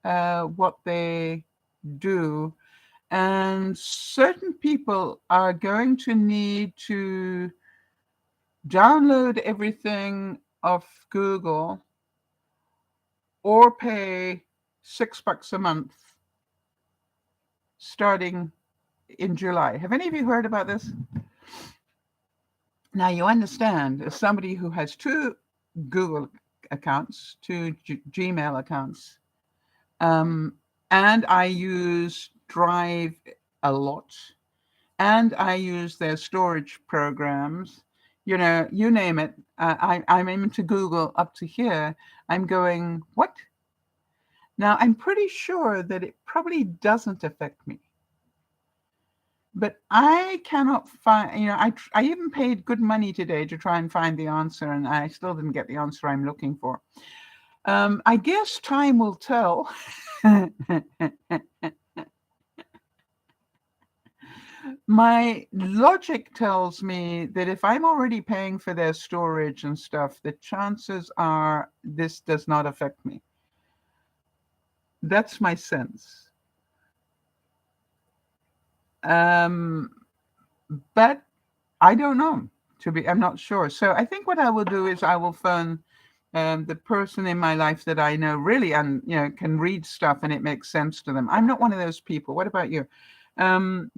what they do, and certain people are going to need to download everything off Google or pay $6 a month starting in July. Have any of you heard about this? Now, you understand, as somebody who has 2 Google accounts, 2 Gmail accounts, and I use Drive a lot, and I use their storage programs, you name it. I'm into Google up to here. I'm going, what? Now, I'm pretty sure that it probably doesn't affect me. But I cannot find, I even paid good money today to try and find the answer, and I still didn't get the answer I'm looking for. I guess time will tell. My logic tells me that if I'm already paying for their storage and stuff, the chances are this does not affect me. That's my sense. But I don't know. I'm not sure. So I think what I will do is I will phone the person in my life that I know really, and can read stuff and it makes sense to them. I'm not one of those people. What about you? I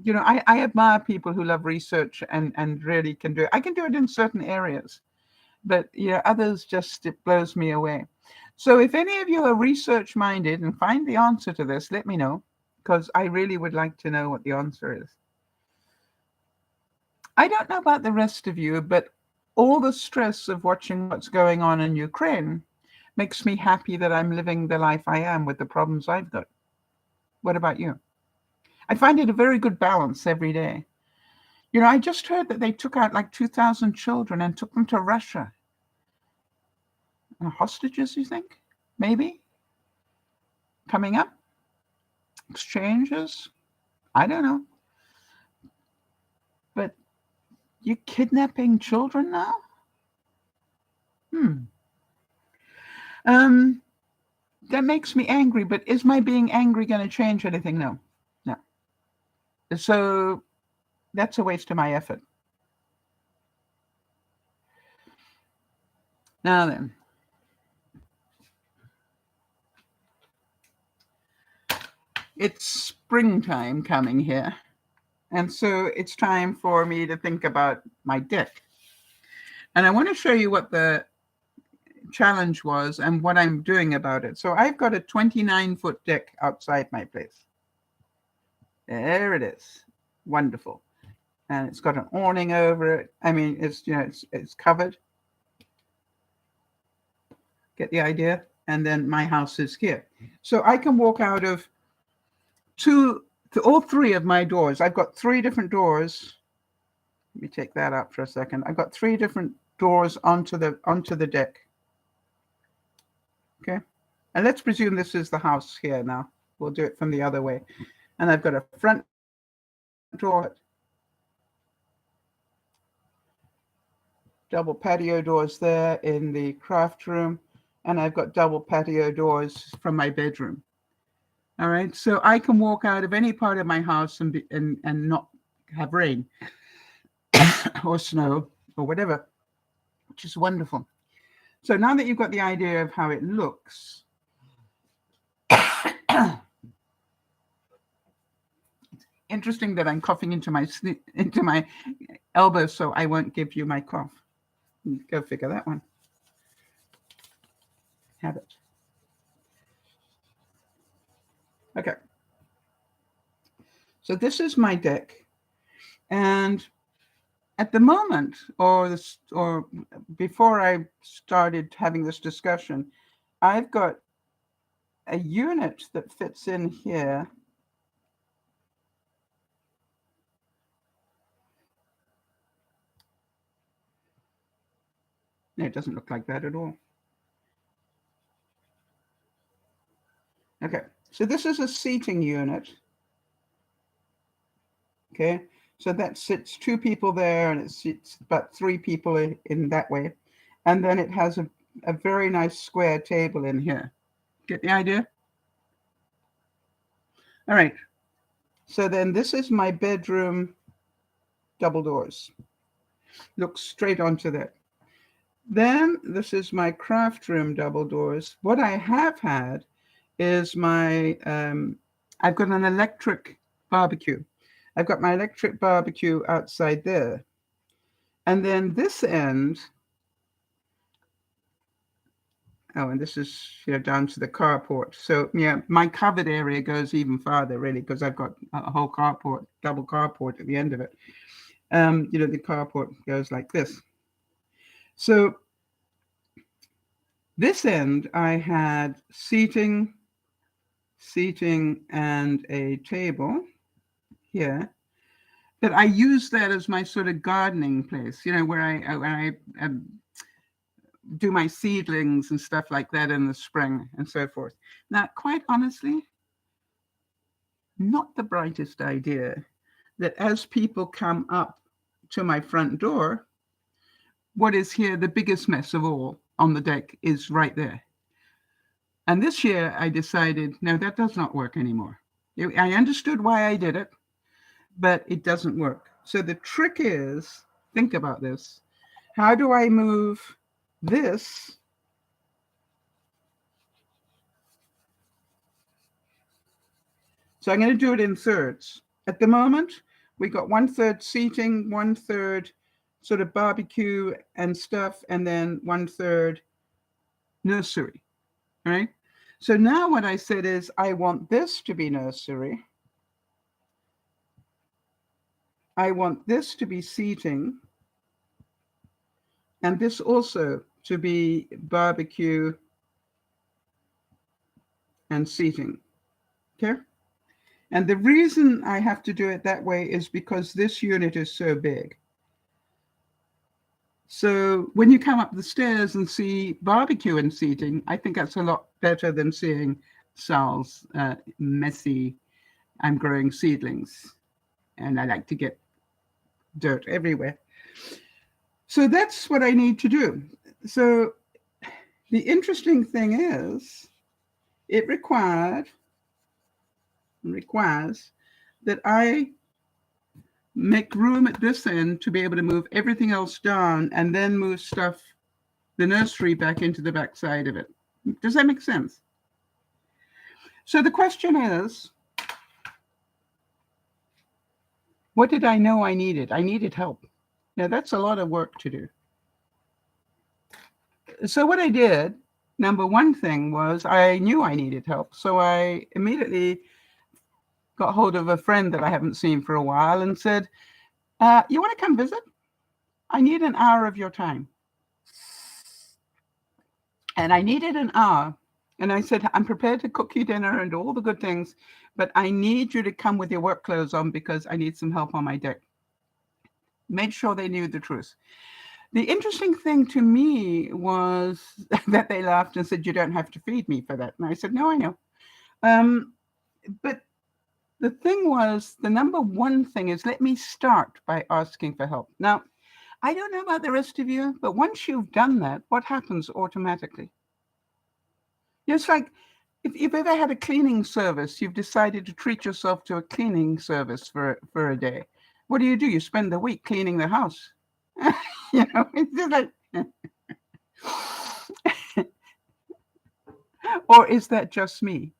admire people who love research and really can do it. I can do it in certain areas, but others it blows me away. So if any of you are research minded and find the answer to this, let me know, because I really would like to know what the answer is. I don't know about the rest of you, but all the stress of watching what's going on in Ukraine makes me happy that I'm living the life I am with the problems I've got. What about you? I find it a very good balance every day. I just heard that they took out like 2,000 children and took them to Russia. Hostages, you think? Maybe? Coming up? Exchanges? I don't know. But you're kidnapping children now? That makes me angry, but is my being angry going to change anything? No. No. So that's a waste of my effort. Now then. It's springtime coming here. And so it's time for me to think about my deck. And I want to show you what the challenge was and what I'm doing about it. So I've got a 29-foot deck outside my place. There it is. Wonderful. And it's got an awning over it. I mean, it's covered. Get the idea? And then my house is here. So I can walk out of all three of my doors. I've got three different doors. Let me take that out for a second. I've got three different doors onto the deck. Okay. And let's presume this is the house here now. We'll do it from the other way. And I've got a front door, double patio doors there in the craft room, and I've got double patio doors from my bedroom. All right, so I can walk out of any part of my house and not have rain or snow or whatever, which is wonderful. So now that you've got the idea of how it looks, it's interesting that I'm coughing into my elbow, so I won't give you my cough. Go figure that one. Have it. Okay. So this is my deck, and at the moment, or before I started having this discussion, I've got a unit that fits in here. No, it doesn't look like that at all. Okay, so this is a seating unit. Okay, so that sits two people there, and it sits about three people in that way. And then it has a very nice square table in here. Get the idea? All right. So then this is my bedroom, double doors. Look straight onto that. Then this is my craft room, double doors. What I have had is I've got an electric barbecue. I've got my electric barbecue outside there. And then this end, and this is down to the carport. So my covered area goes even farther, really, because I've got a whole carport, double carport at the end of it. The carport goes like this. So this end, I had seating, and a table here. But I use that as my sort of gardening place, where I do my seedlings and stuff like that in the spring and so forth. Now, quite honestly, not the brightest idea that as people come up to my front door, what is here the biggest mess of all on the deck is right there. And this year I decided, no, that does not work anymore. I understood why I did it, but it doesn't work. So the trick is, think about this. How do I move this? So I'm going to do it in thirds. At the moment, we got 1/3 seating, 1/3 sort of barbecue and stuff, and then 1/3 nursery, right? So now what I said is I want this to be nursery. I want this to be seating, and this also to be barbecue and seating, okay? And the reason I have to do it that way is because this unit is so big. So when you come up the stairs and see barbecue and seating, I think that's a lot better than seeing Sal's messy, I'm growing seedlings, and I like to get dirt everywhere. So that's what I need to do. So the interesting thing is it requires that I make room at this end to be able to move everything else down and then move stuff, the nursery, back into the back side of it. Does that make sense? So the question is, what did I know I needed? I needed help. Now that's a lot of work to do. So what I did, number one thing was I knew I needed help. So I immediately got hold of a friend that I haven't seen for a while and said, you want to come visit? I need an hour of your time. And I needed an hour. And I said, I'm prepared to cook you dinner and all the good things, but I need you to come with your work clothes on because I need some help on my deck. Made sure they knew the truth. The interesting thing to me was that they laughed and said, you don't have to feed me for that. And I said, no, I know. But the thing was, the number one thing is, let me start by asking for help. Now, I don't know about the rest of you, but once you've done that, what happens automatically? It's like if you've ever had a cleaning service, you've decided to treat yourself to a cleaning service for a day. What do? You spend the week cleaning the house. It's just like, or is that just me?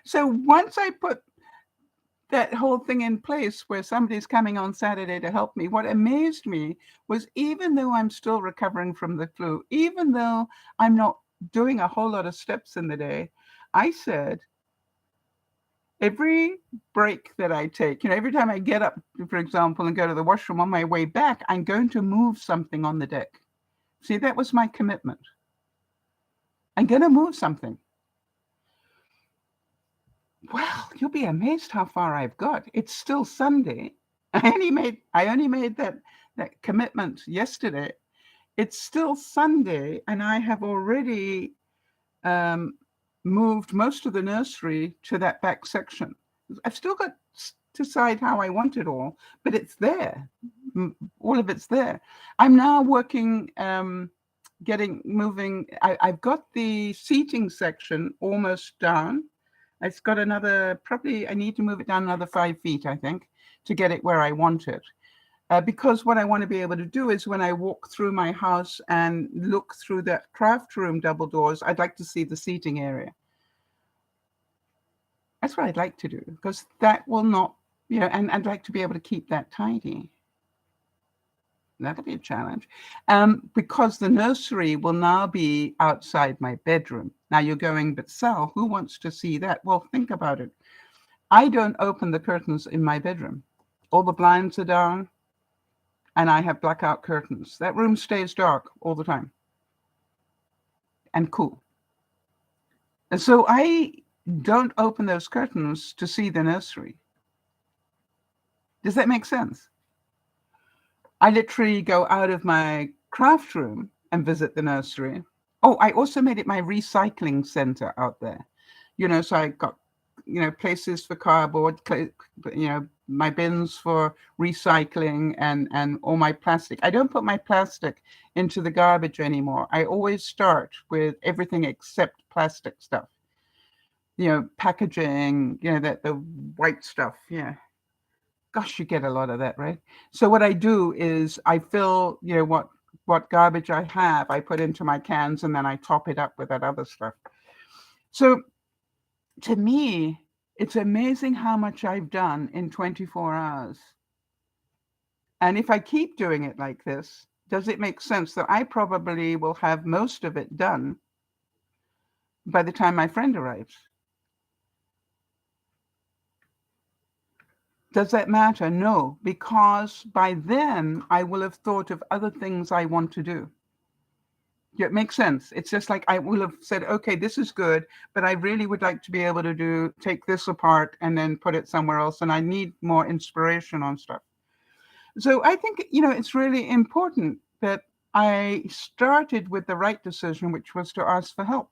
So once I put that whole thing in place where somebody's coming on Saturday to help me, what amazed me was, even though I'm still recovering from the flu, even though I'm not doing a whole lot of steps in the day, I said, every break that I take, every time I get up, for example, and go to the washroom, on my way back, I'm going to move something on the deck. See, that was my commitment. I'm going to move something. Well, you'll be amazed how far I've got. It's still Sunday. I only made that commitment yesterday. It's still Sunday, and I have already moved most of the nursery to that back section. I've still got to decide how I want it all, but it's there. All of it's there. I'm now working, moving. I've got the seating section almost down. It's got another, probably I need to move it down another 5 feet, I think, to get it where I want it. Because what I want to be able to do is, when I walk through my house and look through that craft room double doors, I'd like to see the seating area. That's what I'd like to do, because that will not, and I'd like to be able to keep that tidy. That'll be a challenge. Because the nursery will now be outside my bedroom. Now you're going, but Sal, who wants to see that? Well, think about it. I don't open the curtains in my bedroom. All the blinds are down, and I have blackout curtains. That room stays dark all the time and cool. And so I don't open those curtains to see the nursery. Does that make sense? I literally go out of my craft room and visit the nursery. Oh, I also made it my recycling center out there. So I got, places for cardboard, my bins for recycling and all my plastic. I don't put my plastic into the garbage anymore. I always start with everything except plastic stuff. Packaging, the white stuff. Yeah. Gosh, you get a lot of that, right? So what I do is I fill, what garbage I have, I put into my cans, and then I top it up with that other stuff. So to me, it's amazing how much I've done in 24 hours. And if I keep doing it like this, does it make sense that I probably will have most of it done by the time my friend arrives? Does that matter? No, because by then I will have thought of other things I want to do. Yeah, it makes sense. It's just like I will have said, okay, this is good, but I really would like to be able to take this apart and then put it somewhere else. And I need more inspiration on stuff. So I think, it's really important that I started with the right decision, which was to ask for help.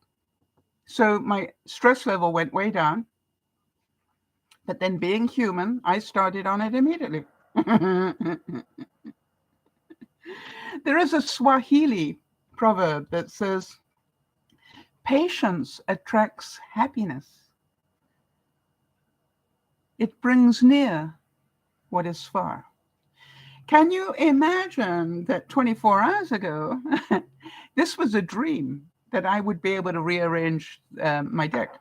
So my stress level went way down. But then being human, I started on it immediately. There is a Swahili proverb that says, patience attracts happiness. It brings near what is far. Can you imagine that 24 hours ago, this was a dream that I would be able to rearrange my deck?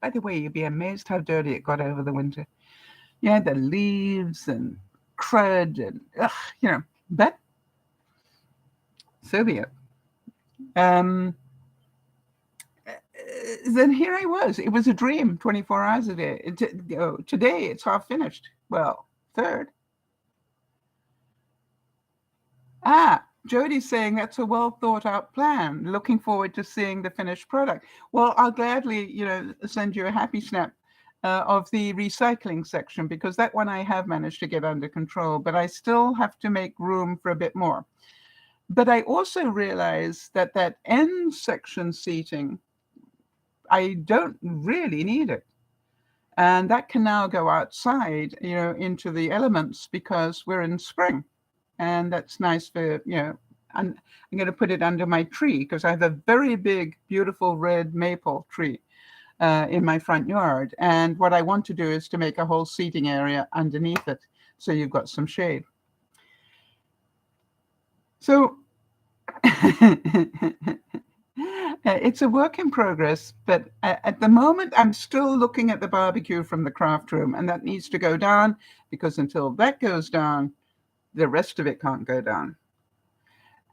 By the way, you'd be amazed how dirty it got over the winter. Yeah, the leaves and crud and, but so be it. Then here I was. It was a dream 24 hours a day. Today it's half finished. Well, third. Jody's saying that's a well thought out plan. Looking forward to seeing the finished product. Well, I'll gladly, send you a happy snap of the recycling section, because that one I have managed to get under control, but I still have to make room for a bit more. But I also realize that end section seating, I don't really need it. And that can now go outside, into the elements, because we're in spring. And that's nice for, I'm going to put it under my tree, because I have a very big, beautiful red maple tree in my front yard. And what I want to do is to make a whole seating area underneath it, so you've got some shade. So it's a work in progress, but at the moment, I'm still looking at the barbecue from the craft room, and that needs to go down, because until that goes down, the rest of it can't go down.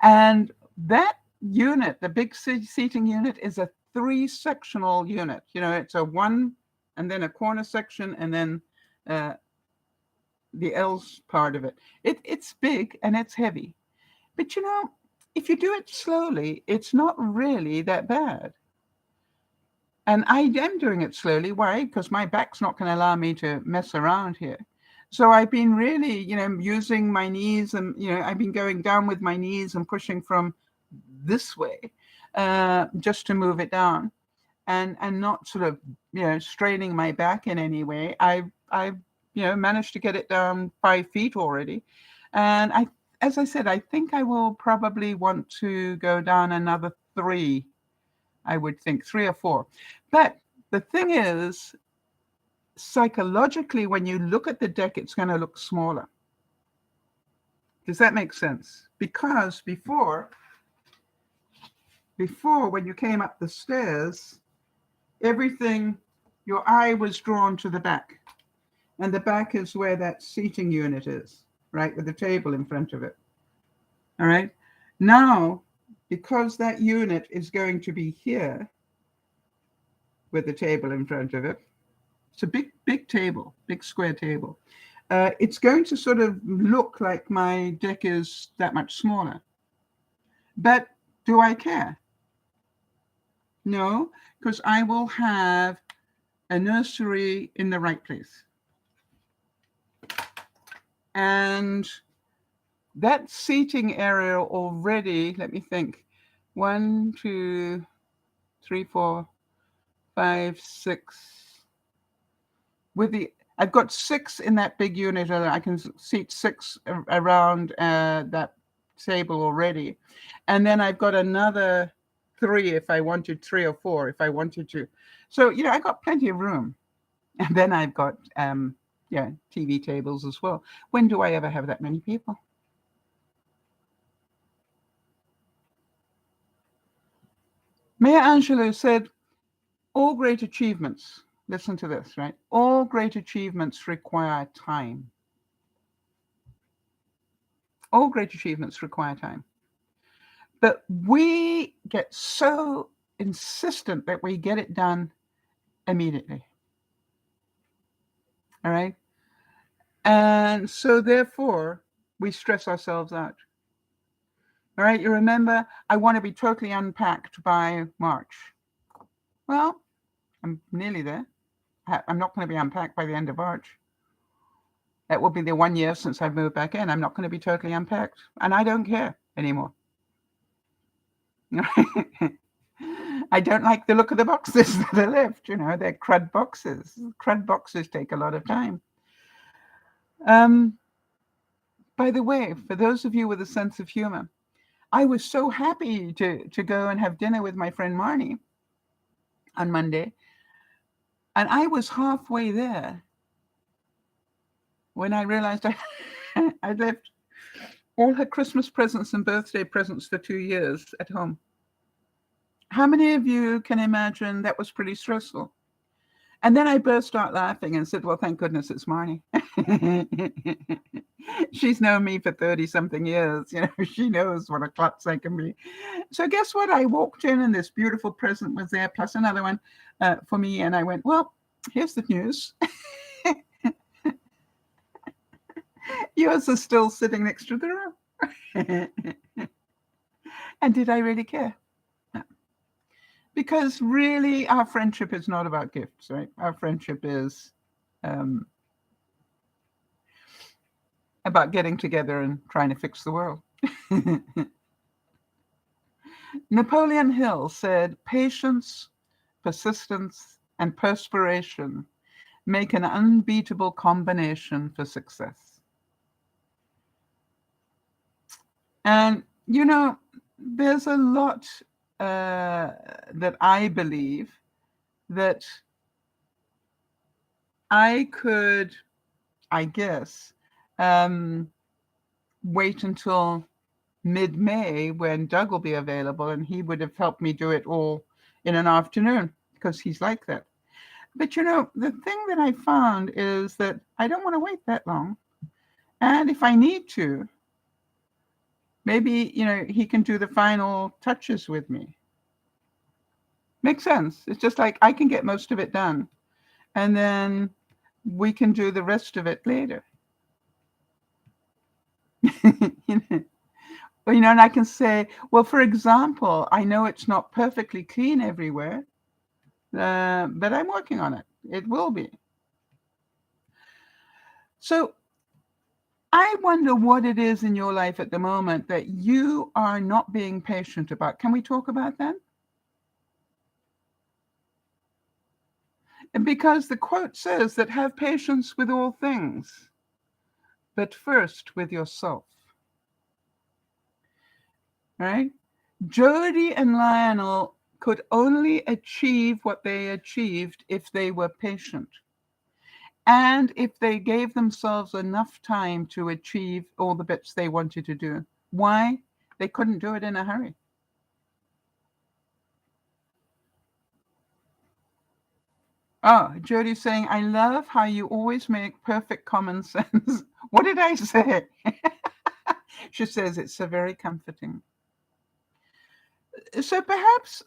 And that unit, the big seating unit, is a 3-sectional unit. It's a one and then a corner section, and then the L's part of it. It's big and it's heavy. But if you do it slowly, it's not really that bad. And I am doing it slowly. Why? Because my back's not going to allow me to mess around here. So I've been really, using my knees, and, I've been going down with my knees and pushing from this way just to move it down, and not sort of, straining my back in any way. I've managed to get it down 5 feet already. And as I said, I think I will probably want to go down another 3. I would think 3 or 4. But the thing is, psychologically, when you look at the deck, it's going to look smaller. Does that make sense? Because before when you came up the stairs, everything, your eye was drawn to the back. And the back is where that seating unit is, right, with the table in front of it. All right. Now, because that unit is going to be here with the table in front of it, it's a big table, big square table. It's going to sort of look like my deck is that much smaller. But do I care? No, because I will have a nursery in the right place. And that seating area already, let me think, 1, 2, 3, 4, 5, 6. I've got 6 in that big unit, and I can seat 6 around that table already. And then I've got another 3 if I wanted, 3 or 4 if I wanted to. So, I got plenty of room. And then I've got Yeah, TV tables as well. When do I ever have that many people? Maya Angelou said, all great achievements, listen to this, right? All great achievements require time. All great achievements require time. But we get so insistent that we get it done immediately. All right? And so therefore, we stress ourselves out. All right? You remember, I want to be totally unpacked by March. Well, I'm nearly there. I'm not going to be unpacked by the end of March. That will be the 1 year since I've moved back in. I'm not going to be totally unpacked. And I don't care anymore. I don't like the look of the boxes that are left. They're crud boxes. Crud boxes take a lot of time. By the way, for those of you with a sense of humor, I was so happy to go and have dinner with my friend Marnie on Monday. And I was halfway there when I realized I'd left all her Christmas presents and birthday presents for 2 years at home. How many of you can imagine that was pretty stressful? And then I burst out laughing and said, well, thank goodness it's Marnie. She's known me for 30-something years. She knows what a klutz I can be. So guess what? I walked in and this beautiful present was there, plus another one for me. And I went, well, here's the news. Yours is still sitting next to the room. And did I really care? No. Because really, our friendship is not about gifts, right? Our friendship is about getting together and trying to fix the world. Napoleon Hill said, patience, persistence, and perspiration make an unbeatable combination for success. And, there's a lot that I believe that I could, I guess, wait until mid-May when Doug will be available, and he would have helped me do it all in an afternoon because he's like that. But, the thing that I found is that I don't want to wait that long. And if I need to, maybe, he can do the final touches with me. Makes sense. It's just like I can get most of it done, and then we can do the rest of it later. Well, and I can say, well, for example, I know it's not perfectly clean everywhere, but I'm working on it. It will be. So I wonder what it is in your life at the moment that you are not being patient about. Can we talk about that? Because the quote says that have patience with all things, but first with yourself. Right? Jody and Lionel could only achieve what they achieved if they were patient. And if they gave themselves enough time to achieve all the bits they wanted to do. Why? They couldn't do it in a hurry. Oh, Jody's saying, I love how you always make perfect common sense. What did I say? She says it's so very comforting. So perhaps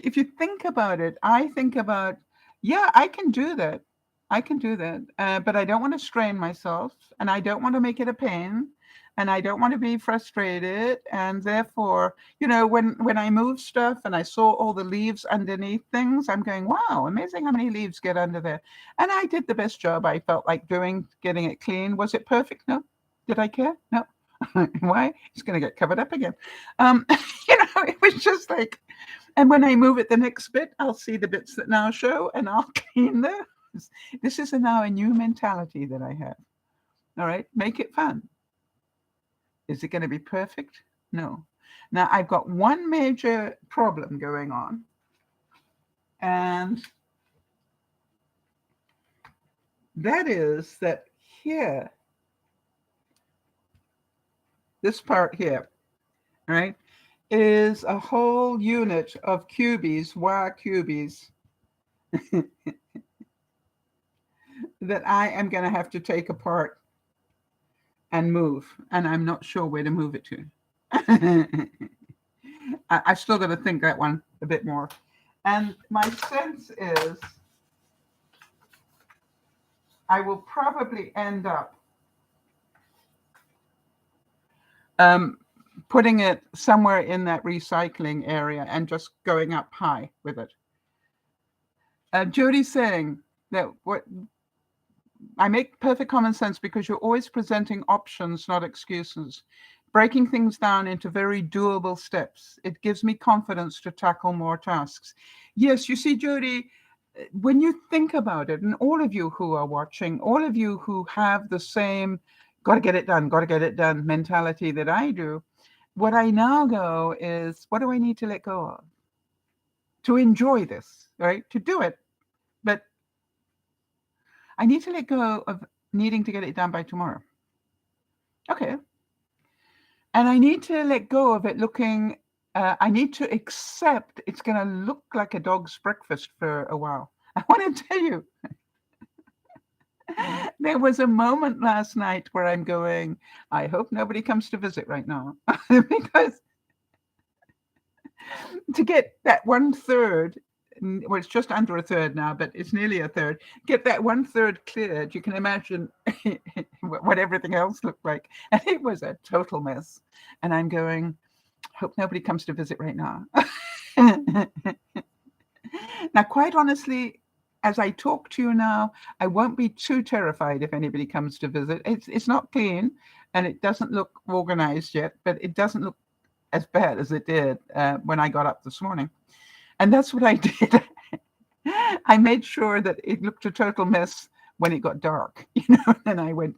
if you think about it, I think about, yeah, I can do that. I can do that. But I don't want to strain myself, and I don't want to make it a pain, and I don't want to be frustrated. And therefore, when I move stuff and I saw all the leaves underneath things, I'm going, wow, amazing how many leaves get under there. And I did the best job I felt like doing, getting it clean. Was it perfect? No. Did I care? No. Why? It's going to get covered up again. It was just like, and when I move it the next bit, I'll see the bits that now show and I'll clean those. This is now a new mentality that I have. All right. Make it fun. Is it going to be perfect? No. Now I've got one major problem going on. And That is that here, this part here, right, is a whole unit of cubies, wire cubies, that I am going to have to take apart and move. And I'm not sure where to move it to. I still got to think that one a bit more. And my sense is I will probably end up putting it somewhere in that recycling area and just going up high with it. Jody's saying that what I make perfect common sense because you're always presenting options, not excuses. Breaking things down into very doable steps. It gives me confidence to tackle more tasks. Yes, you see, Jody, when you think about it, and all of you who are watching, all of you who have the same got to get it done mentality that I do, what I now go is, what do I need to let go of to enjoy this, right? To do it. But I need to let go of needing to get it done by tomorrow. Okay. And I need to let go of it looking, I need to accept it's going to look like a dog's breakfast for a while. I want to tell you, there was a moment last night where I'm going, I hope nobody comes to visit right now. Because to get that 1/3, well, it's just under a third now, but it's nearly a third, get that 1/3 cleared, you can imagine what everything else looked like. And it was a total mess. And I'm going, hope nobody comes to visit right now. Now, quite honestly, as I talk to you now, I won't be too terrified if anybody comes to visit. It's not clean and it doesn't look organized yet, but it doesn't look as bad as it did when I got up this morning. And that's what I did. I made sure that it looked a total mess when it got dark, and I went,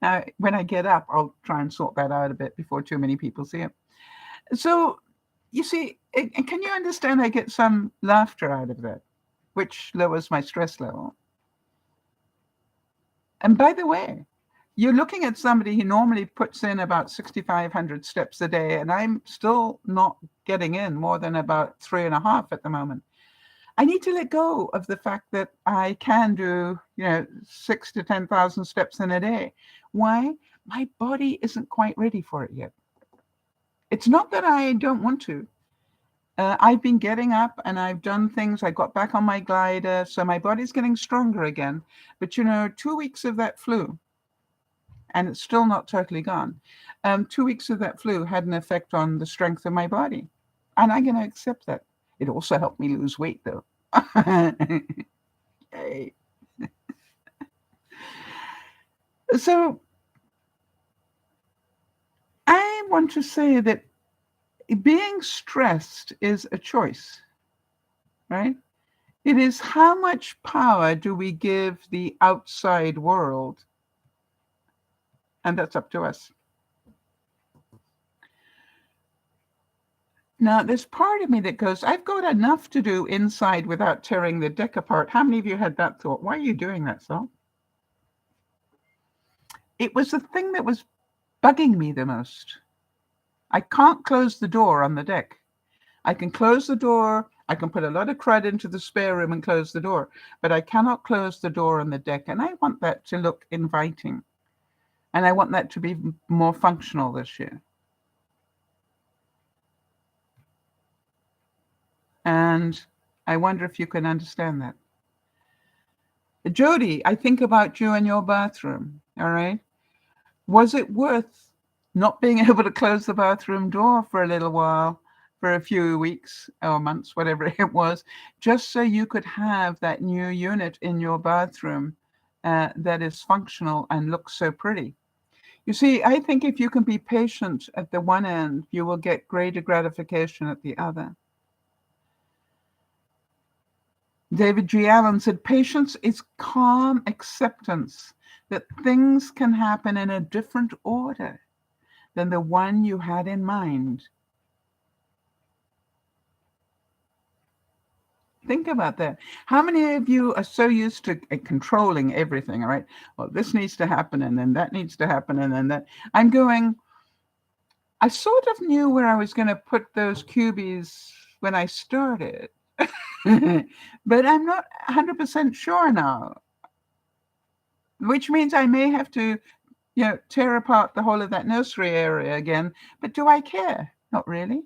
now, when I get up, I'll try and sort that out a bit before too many people see it. So, you see, and can you understand I get some laughter out of that, which lowers my stress level? And by the way, you're looking at somebody who normally puts in about 6,500 steps a day, and I'm still not getting in more than about 3.5 at the moment. I need to let go of the fact that I can do, 6 to 10,000 steps in a day. Why? My body isn't quite ready for it yet. It's not that I don't want to. I've been getting up and I've done things. I got back on my glider, so my body's getting stronger again. But 2 weeks of that flu, and it's still not totally gone. 2 weeks of that flu had an effect on the strength of my body, and I'm going to accept that. It also helped me lose weight, though. Yay. So I want to say that being stressed is a choice, right? It is how much power do we give the outside world, and that's up to us. Now, there's part of me that goes, I've got enough to do inside without tearing the deck apart. How many of you had that thought? Why are you doing that, Sal? It was the thing that was bugging me the most. I can't close the door on the deck. I can close the door. I can put a lot of crud into the spare room and close the door, but I cannot close the door on the deck. And I want that to look inviting. And I want that to be more functional this year. And I wonder if you can understand that. Jody, I think about you and your bathroom, all right? Was it worth not being able to close the bathroom door for a little while, for a few weeks or months, whatever it was, just so you could have that new unit in your bathroom that is functional and looks so pretty? You see, I think if you can be patient at the one end, you will get greater gratification at the other. David G. Allen said, patience is calm acceptance that things can happen in a different order than the one you had in mind. Think about that. How many of you are so used to controlling everything, all right? Well, this needs to happen, and then that needs to happen, and then that. I sort of knew where I was going to put those cubies when I started, but I'm not 100% sure now, which means I may have to, tear apart the whole of that nursery area again. But do I care? Not really.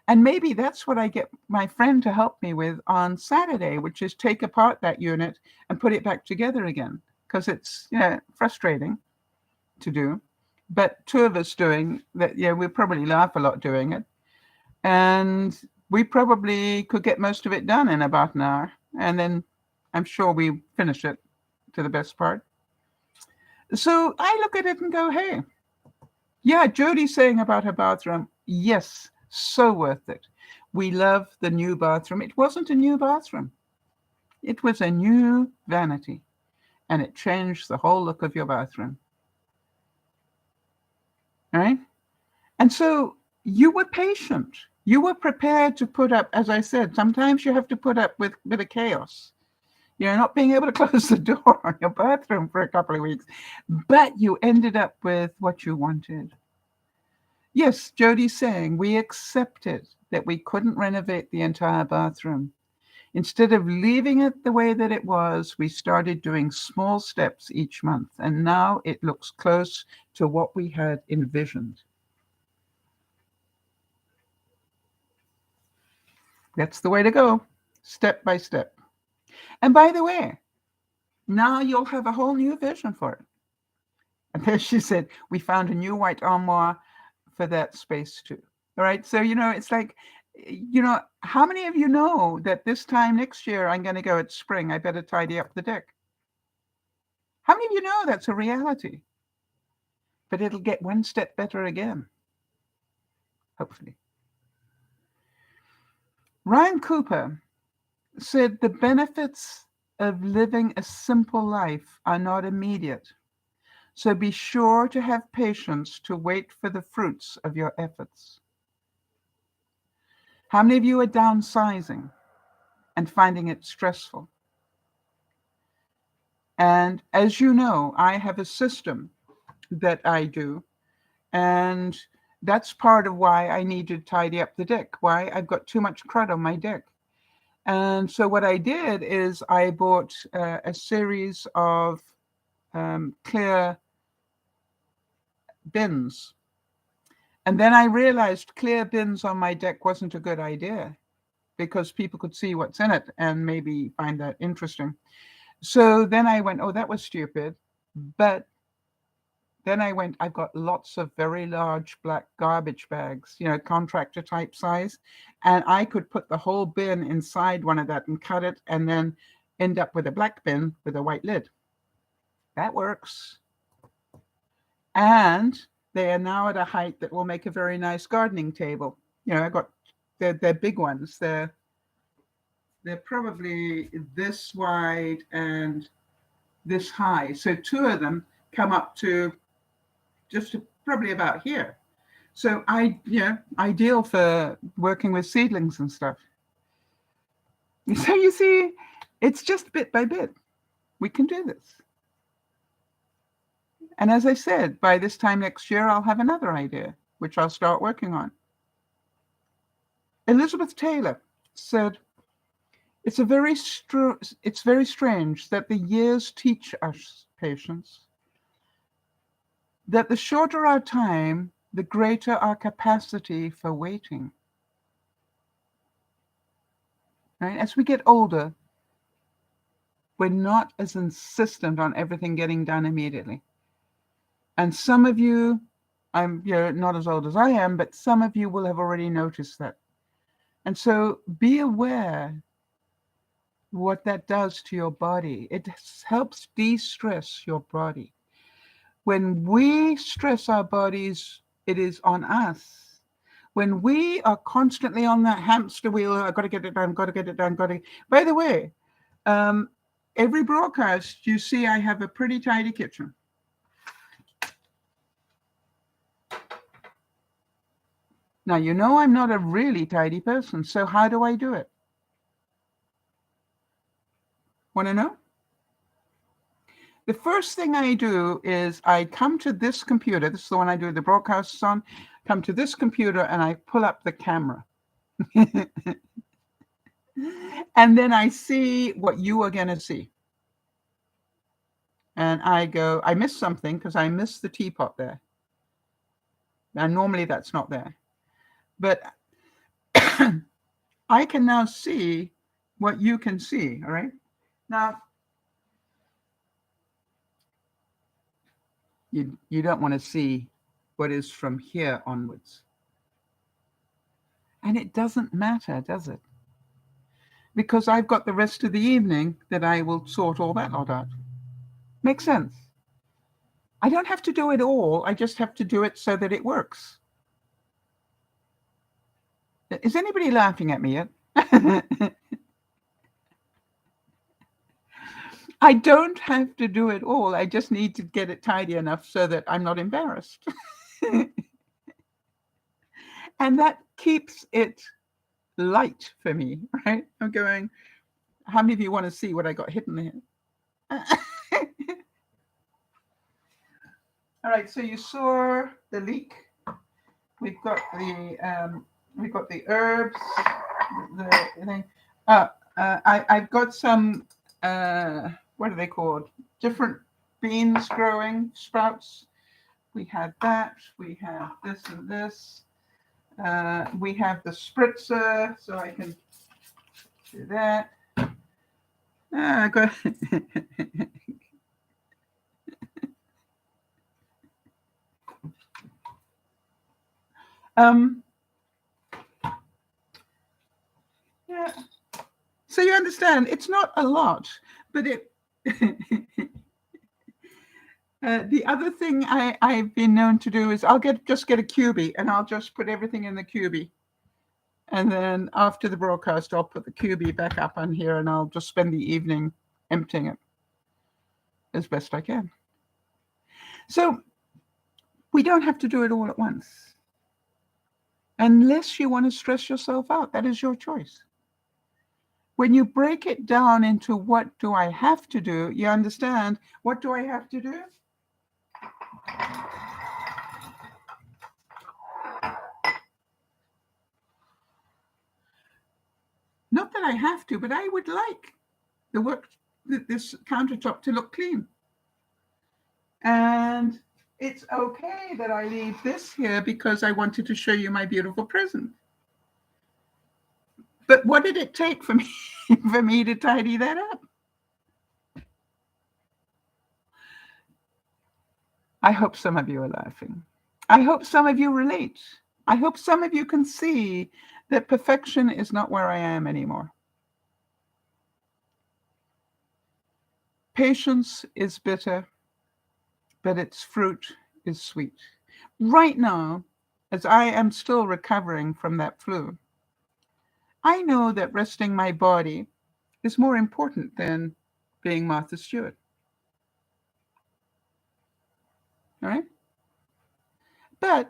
And maybe that's what I get my friend to help me with on Saturday, which is take apart that unit and put it back together again, because it's frustrating to do. But two of us doing that, we probably laugh a lot doing it. And we probably could get most of it done in about an hour. And then I'm sure we finish it to the best part. So I look at it and go, hey, yeah, Jodie's saying about her bathroom, yes, so worth it. We love the new bathroom. It wasn't a new bathroom. It was a new vanity, and it changed the whole look of your bathroom. All right? And so you were patient. You were prepared to put up, as I said, sometimes you have to put up with a bit of chaos. You're not being able to close the door on your bathroom for a couple of weeks, but you ended up with what you wanted. Yes, Jodie's saying we accepted that we couldn't renovate the entire bathroom. Instead of leaving it the way that it was, we started doing small steps each month, and now it looks close to what we had envisioned. That's the way to go, step by step. And by the way, now you'll have a whole new vision for it. And then she said, we found a new white armoire for that space too. All right. So, it's like, how many of you know that this time next year, I'm going to go, it's spring, I better tidy up the deck? How many of you know that's a reality? But it'll get one step better again, hopefully. Ryan Cooper said the benefits of living a simple life are not immediate. So be sure to have patience to wait for the fruits of your efforts. How many of you are downsizing and finding it stressful? And as you know, I have a system that I do, and that's part of why I need to tidy up the deck, why I've got too much crud on my deck. And so what I did is I bought a series of clear bins. And then I realized clear bins on my deck wasn't a good idea because people could see what's in it and maybe find that interesting. So then I went, oh, that was stupid. But then I went, I've got lots of very large black garbage bags, contractor type size. And I could put the whole bin inside one of that and cut it and then end up with a black bin with a white lid. That works. And they are now at a height that will make a very nice gardening table. They're big ones. They're probably this wide and this high. So two of them come up to probably about here. So ideal for working with seedlings and stuff. So you see, it's just bit by bit. We can do this. And as I said, by this time next year, I'll have another idea, which I'll start working on. Elizabeth Taylor said, it's very strange that the years teach us patience, that the shorter our time, the greater our capacity for waiting. Right? As we get older, we're not as insistent on everything getting done immediately. And some of you, you're not as old as I am, but some of you will have already noticed that. And so be aware what that does to your body. It helps de-stress your body. When we stress our bodies, it is on us. When we are constantly on that hamster wheel, I've got to get it done, got to get it done, got to. By the way, every broadcast, you see I have a pretty tidy kitchen. Now, I'm not a really tidy person, so how do I do it? Want to know? The first thing I do is I come to this computer. This is the one I do the broadcasts on. Come to this computer and I pull up the camera. And then I see what you are going to see. And I go, I missed something because I missed the teapot there. Now, normally that's not there. But I can now see what you can see, all right? Now, you don't want to see what is from here onwards. And it doesn't matter, does it? Because I've got the rest of the evening that I will sort all that lot out. Makes sense? I don't have to do it all. I just have to do it so that it works. Is anybody laughing at me yet? I don't have to do it all. I just need to get it tidy enough so that I'm not embarrassed. And that keeps it light for me, right? I'm going, how many of you want to see what I got hidden here? All right, so you saw the leek. We've got the herbs. The thing. I've got some. What are they called? Different beans growing, sprouts. We had that. We have this and this. We have the spritzer, so I can do that. I got. Yeah. So you understand, it's not a lot, but it. The other thing I've been known to do is I'll just get a cubie and I'll just put everything in the cubie. And then after the broadcast, I'll put the cubie back up on here and I'll just spend the evening emptying it as best I can. So we don't have to do it all at once. Unless you want to stress yourself out, that is your choice. When you break it down into what do I have to do, you understand, what do I have to do? Not that I have to, but I would like this countertop to look clean. And it's okay that I leave this here because I wanted to show you my beautiful present. But what did it take for me to tidy that up? I hope some of you are laughing. I hope some of you relate. I hope some of you can see that perfection is not where I am anymore. Patience is bitter, but its fruit is sweet. Right now, as I am still recovering from that flu, I know that resting my body is more important than being Martha Stewart. All right? But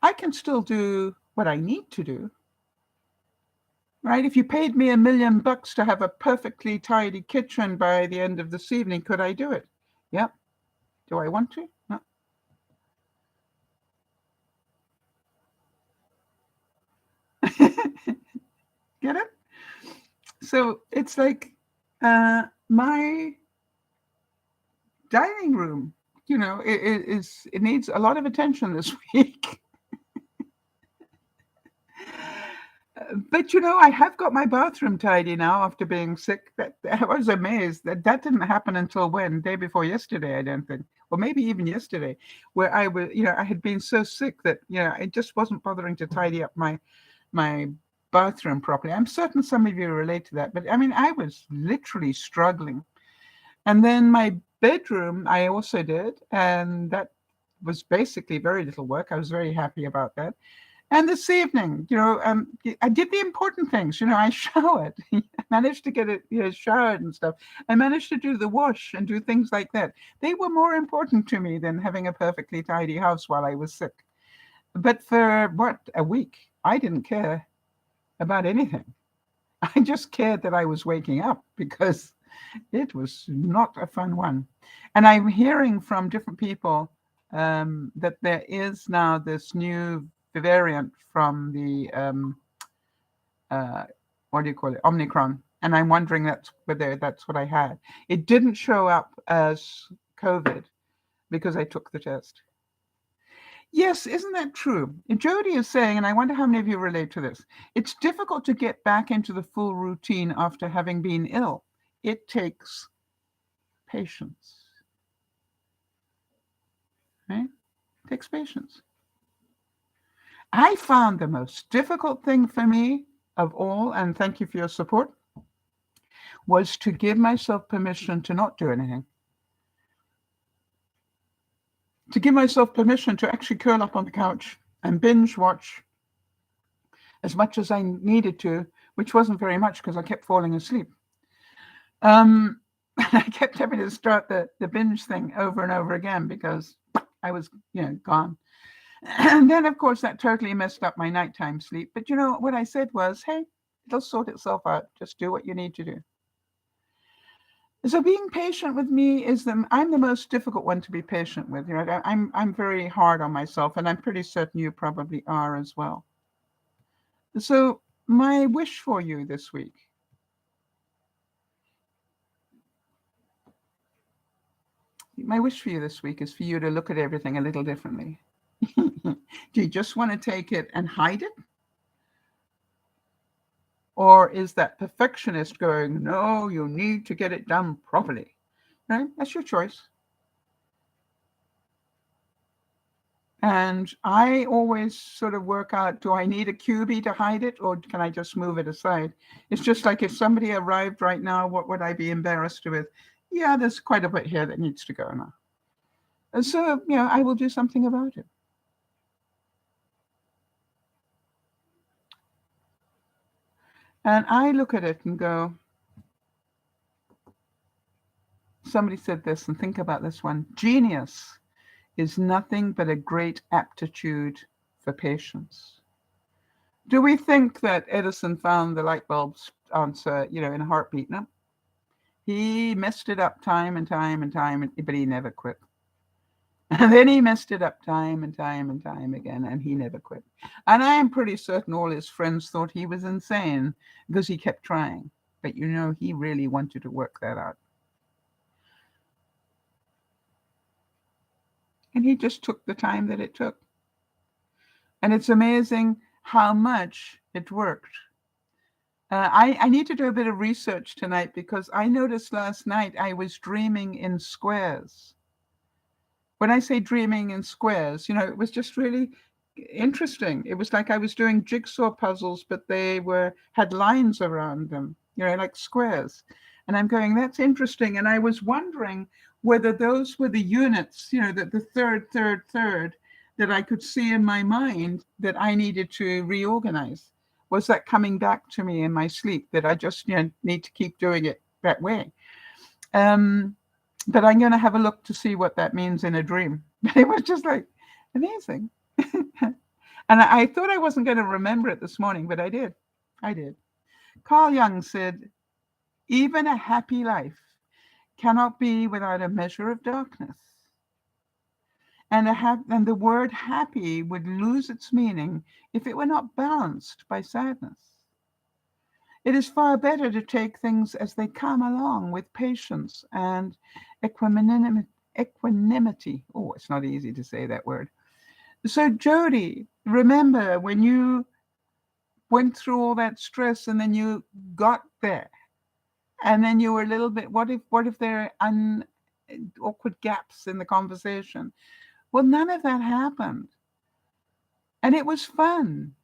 I can still do what I need to do. Right? If you paid me $1 million to have a perfectly tidy kitchen by the end of this evening, could I do it? Yep. Do I want to? No. Get it? So it's like my dining room, it needs a lot of attention this week. But I have got my bathroom tidy now after being sick. I was amazed that didn't happen until when? Day before yesterday, I don't think. Or maybe even yesterday, where I was, I had been so sick that, I just wasn't bothering to tidy up my bathroom properly. I'm certain some of you relate to that, but I mean, I was literally struggling. And then my bedroom, I also did, and that was basically very little work. I was very happy about that. And this evening, I did the important things. I showered. I managed to get it showered and stuff. I managed to do the wash and do things like that. They were more important to me than having a perfectly tidy house while I was sick. But for, a week, I didn't care about anything. I just cared that I was waking up because It was not a fun one. And I'm hearing from different people that there is now this new variant from the, what do you call it, Omicron. And I'm wondering whether that's what I had. It didn't show up as COVID because I took the test. Yes, isn't that true? And Jody is saying, and I wonder how many of you relate to this, it's difficult to get back into the full routine after having been ill. It takes patience, right? It takes patience. I found the most difficult thing for me of all, and thank you for your support, was to give myself permission to not do anything. To give myself permission to actually curl up on the couch and binge watch as much as I needed to, which wasn't very much because I kept falling asleep. I kept having to start the binge thing over and over again because I was, gone. And then, of course, that totally messed up my nighttime sleep. But what I said was, hey, it'll sort itself out. Just do what you need to do. So being patient with me I'm the most difficult one to be patient with. I'm very hard on myself, and I'm pretty certain you probably are as well. So my wish for you this week. My wish for you this week is for you to look at everything a little differently. Do you just want to take it and hide it? Or is that perfectionist going, no, you need to get it done properly? Right? That's your choice. And I always sort of work out, do I need a QB to hide it, or can I just move it aside? It's just like if somebody arrived right now, what would I be embarrassed with? Yeah, there's quite a bit here that needs to go now. And so, I will do something about it. And I look at it and go, somebody said this, and think about this one. Genius is nothing but a great aptitude for patience. Do we think that Edison found the light bulb's answer, in a heartbeat? No. He messed it up time and time and time, but he never quit. And then he messed it up time and time and time again, and he never quit. And I am pretty certain all his friends thought he was insane because he kept trying. But he really wanted to work that out. And he just took the time that it took. And it's amazing how much it worked. I need to do a bit of research tonight because I noticed last night I was dreaming in squares. When I say dreaming in squares, it was just really interesting. It was like I was doing jigsaw puzzles, but they had lines around them, like squares. And I'm going, that's interesting. And I was wondering whether those were the units, the third that I could see in my mind that I needed to reorganize. Was that coming back to me in my sleep that I just need to keep doing it that way? But I'm going to have a look to see what that means in a dream. It was just like amazing. And I thought I wasn't going to remember it this morning, but I did. Carl Jung said, even a happy life cannot be without a measure of darkness. And the word happy would lose its meaning if it were not balanced by sadness. It is far better to take things as they come along with patience and equanimity. Oh, it's not easy to say that word. So, Jody, remember when you went through all that stress and then you got there and then you were a little bit, what if there are awkward gaps in the conversation? Well, none of that happened. And it was fun.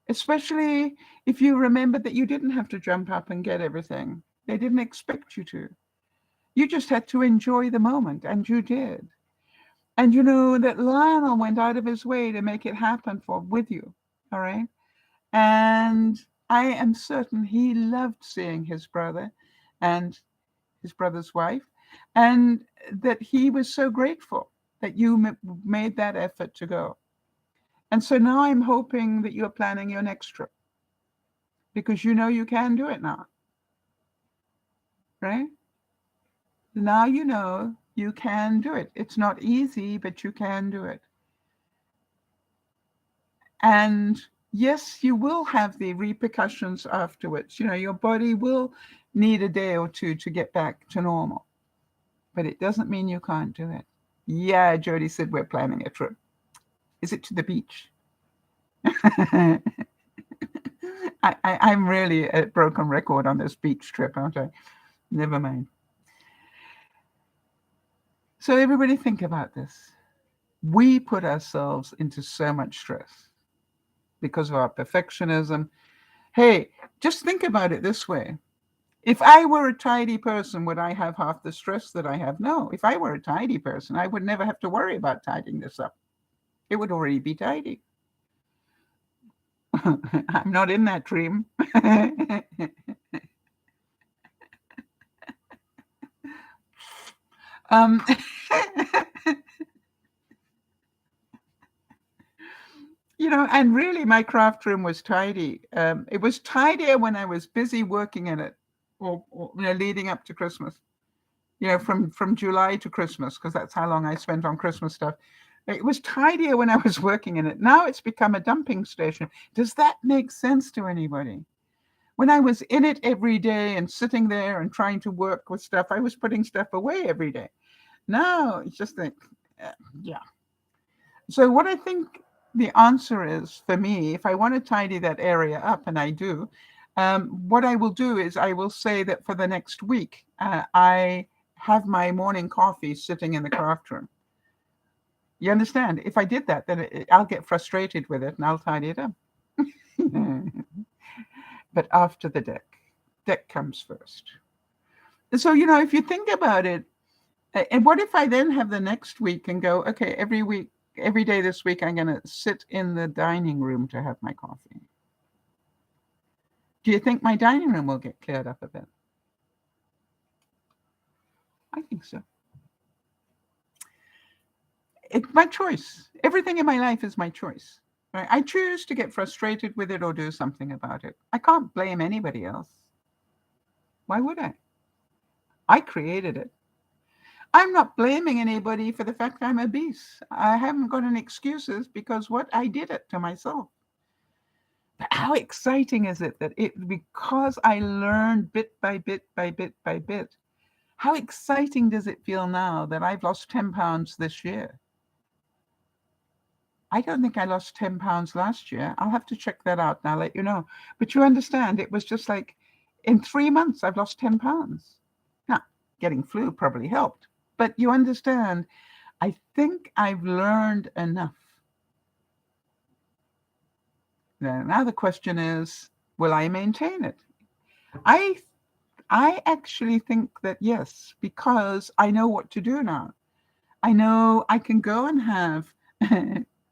Especially if you remember that you didn't have to jump up and get everything. They didn't expect you to. You just had to enjoy the moment, and you did. And that Lionel went out of his way to make it happen with you. All right. And I am certain he loved seeing his brother and his brother's wife, and that he was so grateful that you made that effort to go. And so now I'm hoping that you're planning your next trip because you can do it now. right? Now you know you can do it. It's not easy, but you can do it. And yes, you will have the repercussions afterwards. Your body will need a day or two to get back to normal, but it doesn't mean you can't do it. Yeah, Jody said we're planning a trip. Is it to the beach? I'm really a broken record on this beach trip, aren't I? Never mind. So everybody think about this. We put ourselves into so much stress because of our perfectionism. Hey, just think about it this way. If I were a tidy person, would I have half the stress that I have? No. If I were a tidy person, I would never have to worry about tidying this up. It would already be tidy. I'm not in that dream. um, and really my craft room was tidy. It was tidier when I was busy working in it, or leading up to Christmas. From July to Christmas, because that's how long I spent on Christmas stuff. It was tidier when I was working in it. Now it's become a dumping station. Does that make sense to anybody? When I was in it every day and sitting there and trying to work with stuff, I was putting stuff away every day. Now it's just like, yeah. So what I think the answer is for me, if I want to tidy that area up, and I do, what I will do is I will say that for the next week, I have my morning coffee sitting in the craft room. You understand? If I did that, then I'll get frustrated with it and I'll tidy it up. But after the deck comes first. So, if you think about it, and what if I then have the next week and go, okay, every day this week, I'm going to sit in the dining room to have my coffee. Do you think my dining room will get cleared up a bit? I think so. It's my choice. Everything in my life is my choice. Right? I choose to get frustrated with it or do something about it. I can't blame anybody else. Why would I? I created it. I'm not blaming anybody for the fact I'm obese. I haven't got any excuses because I did it to myself. But how exciting is it that because I learned bit by bit by bit by bit, how exciting does it feel now that I've lost 10 pounds this year? I don't think I lost 10 pounds last year. I'll have to check that out and I'll let you know. But you understand, it was just like in 3 months, I've lost 10 pounds. Now, getting flu probably helped. But you understand, I think I've learned enough. Now the question is, will I maintain it? I actually think that yes, because I know what to do now. I know I can go and have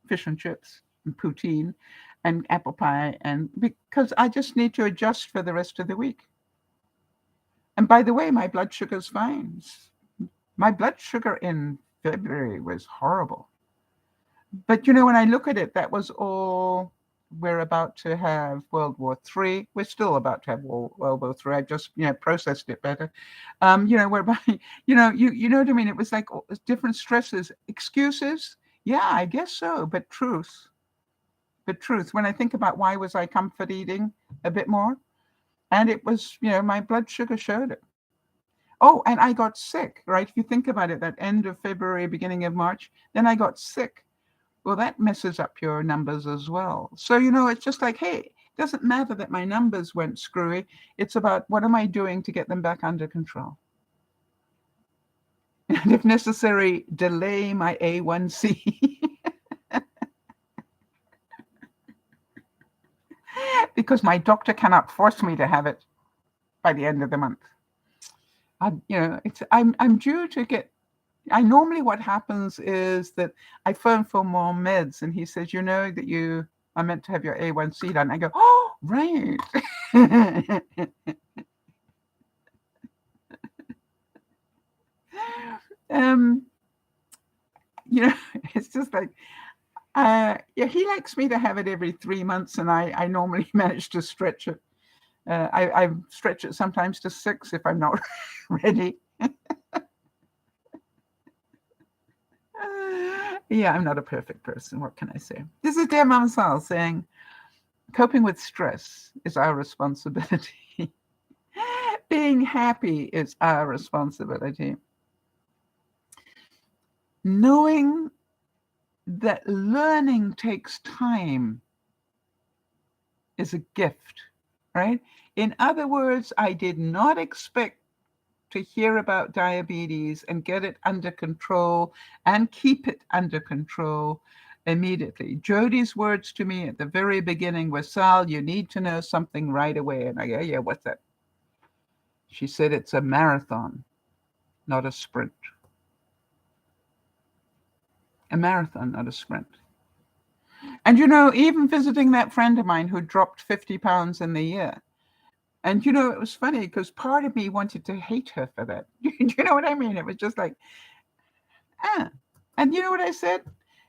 fish and chips and poutine and apple pie, and because I just need to adjust for the rest of the week. And by the way, my blood sugar's fine. My blood sugar in February was horrible. But when I look at it, that was all. We're about to have World War III. We're still about to have World War III. I just processed it better. Whereby you know what I mean. It was like different stresses, excuses. Yeah, I guess so. But truth. When I think about why was I comfort eating a bit more, and it was my blood sugar showed it. Oh, and I got sick. Right? If you think about it, that end of February, beginning of March, then I got sick. Well, that messes up your numbers as well. So, it's just like, hey, it doesn't matter that my numbers went screwy. It's about what am I doing to get them back under control? And if necessary, delay my A1C. Because my doctor cannot force me to have it by the end of the month. I'm due to get. Normally what happens is that I phone for more meds, and he says, that you are meant to have your A1C done. I go, oh, right. It's just like, he likes me to have it every 3 months, and I normally manage to stretch it. I stretch it sometimes to 6 if I'm not ready. Yeah, I'm not a perfect person. What can I say? This is Dear Mama Sal saying, coping with stress is our responsibility. Being happy is our responsibility. Knowing that learning takes time is a gift, right? In other words, I did not expect to hear about diabetes and get it under control and keep it under control immediately. Jody's words to me at the very beginning were, Sal, you need to know something right away. And I go, yeah, what's that? She said, it's a marathon, not a sprint. A marathon, not a sprint. And, even visiting that friend of mine who dropped 50 pounds in the year. And, it was funny because part of me wanted to hate her for that. You know what I mean? It was just like, ah. And you know what I said?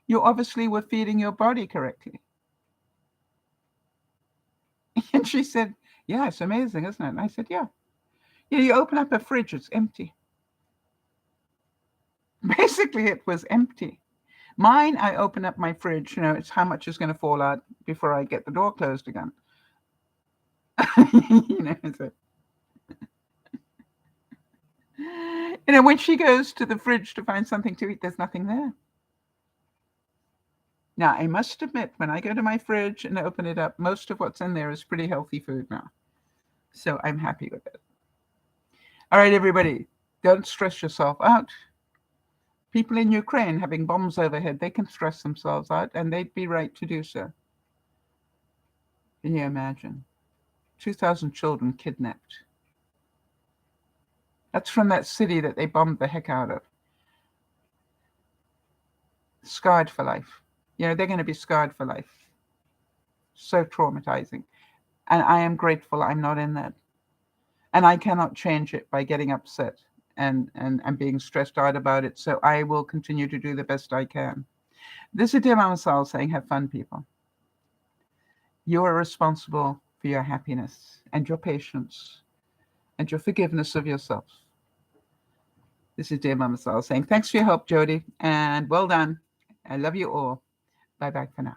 You obviously were feeding your body correctly. And she said, yeah, it's amazing, isn't it? And I said, yeah. You open up a fridge, it's empty. Basically, it was empty. Mine, I open up my fridge, it's how much is going to fall out before I get the door closed again. So. When she goes to the fridge to find something to eat, there's nothing there. Now, I must admit, when I go to my fridge and open it up, most of what's in there is pretty healthy food now. So I'm happy with it. All right, everybody, don't stress yourself out. People in Ukraine having bombs overhead, they can stress themselves out, and they'd be right to do so. Can you imagine? 2,000 children kidnapped. That's from that city that they bombed the heck out of. Scarred for life. They're going to be scarred for life. So traumatizing. And I am grateful I'm not in that. And I cannot change it by getting upset and being stressed out about it. So I will continue to do the best I can. This is DearMamaSal saying, have fun, people. You are responsible for your happiness and your patience and your forgiveness of yourself. This is DearMamaSal saying, thanks for your help, Jody, and well done. I love you all. Bye-bye for now.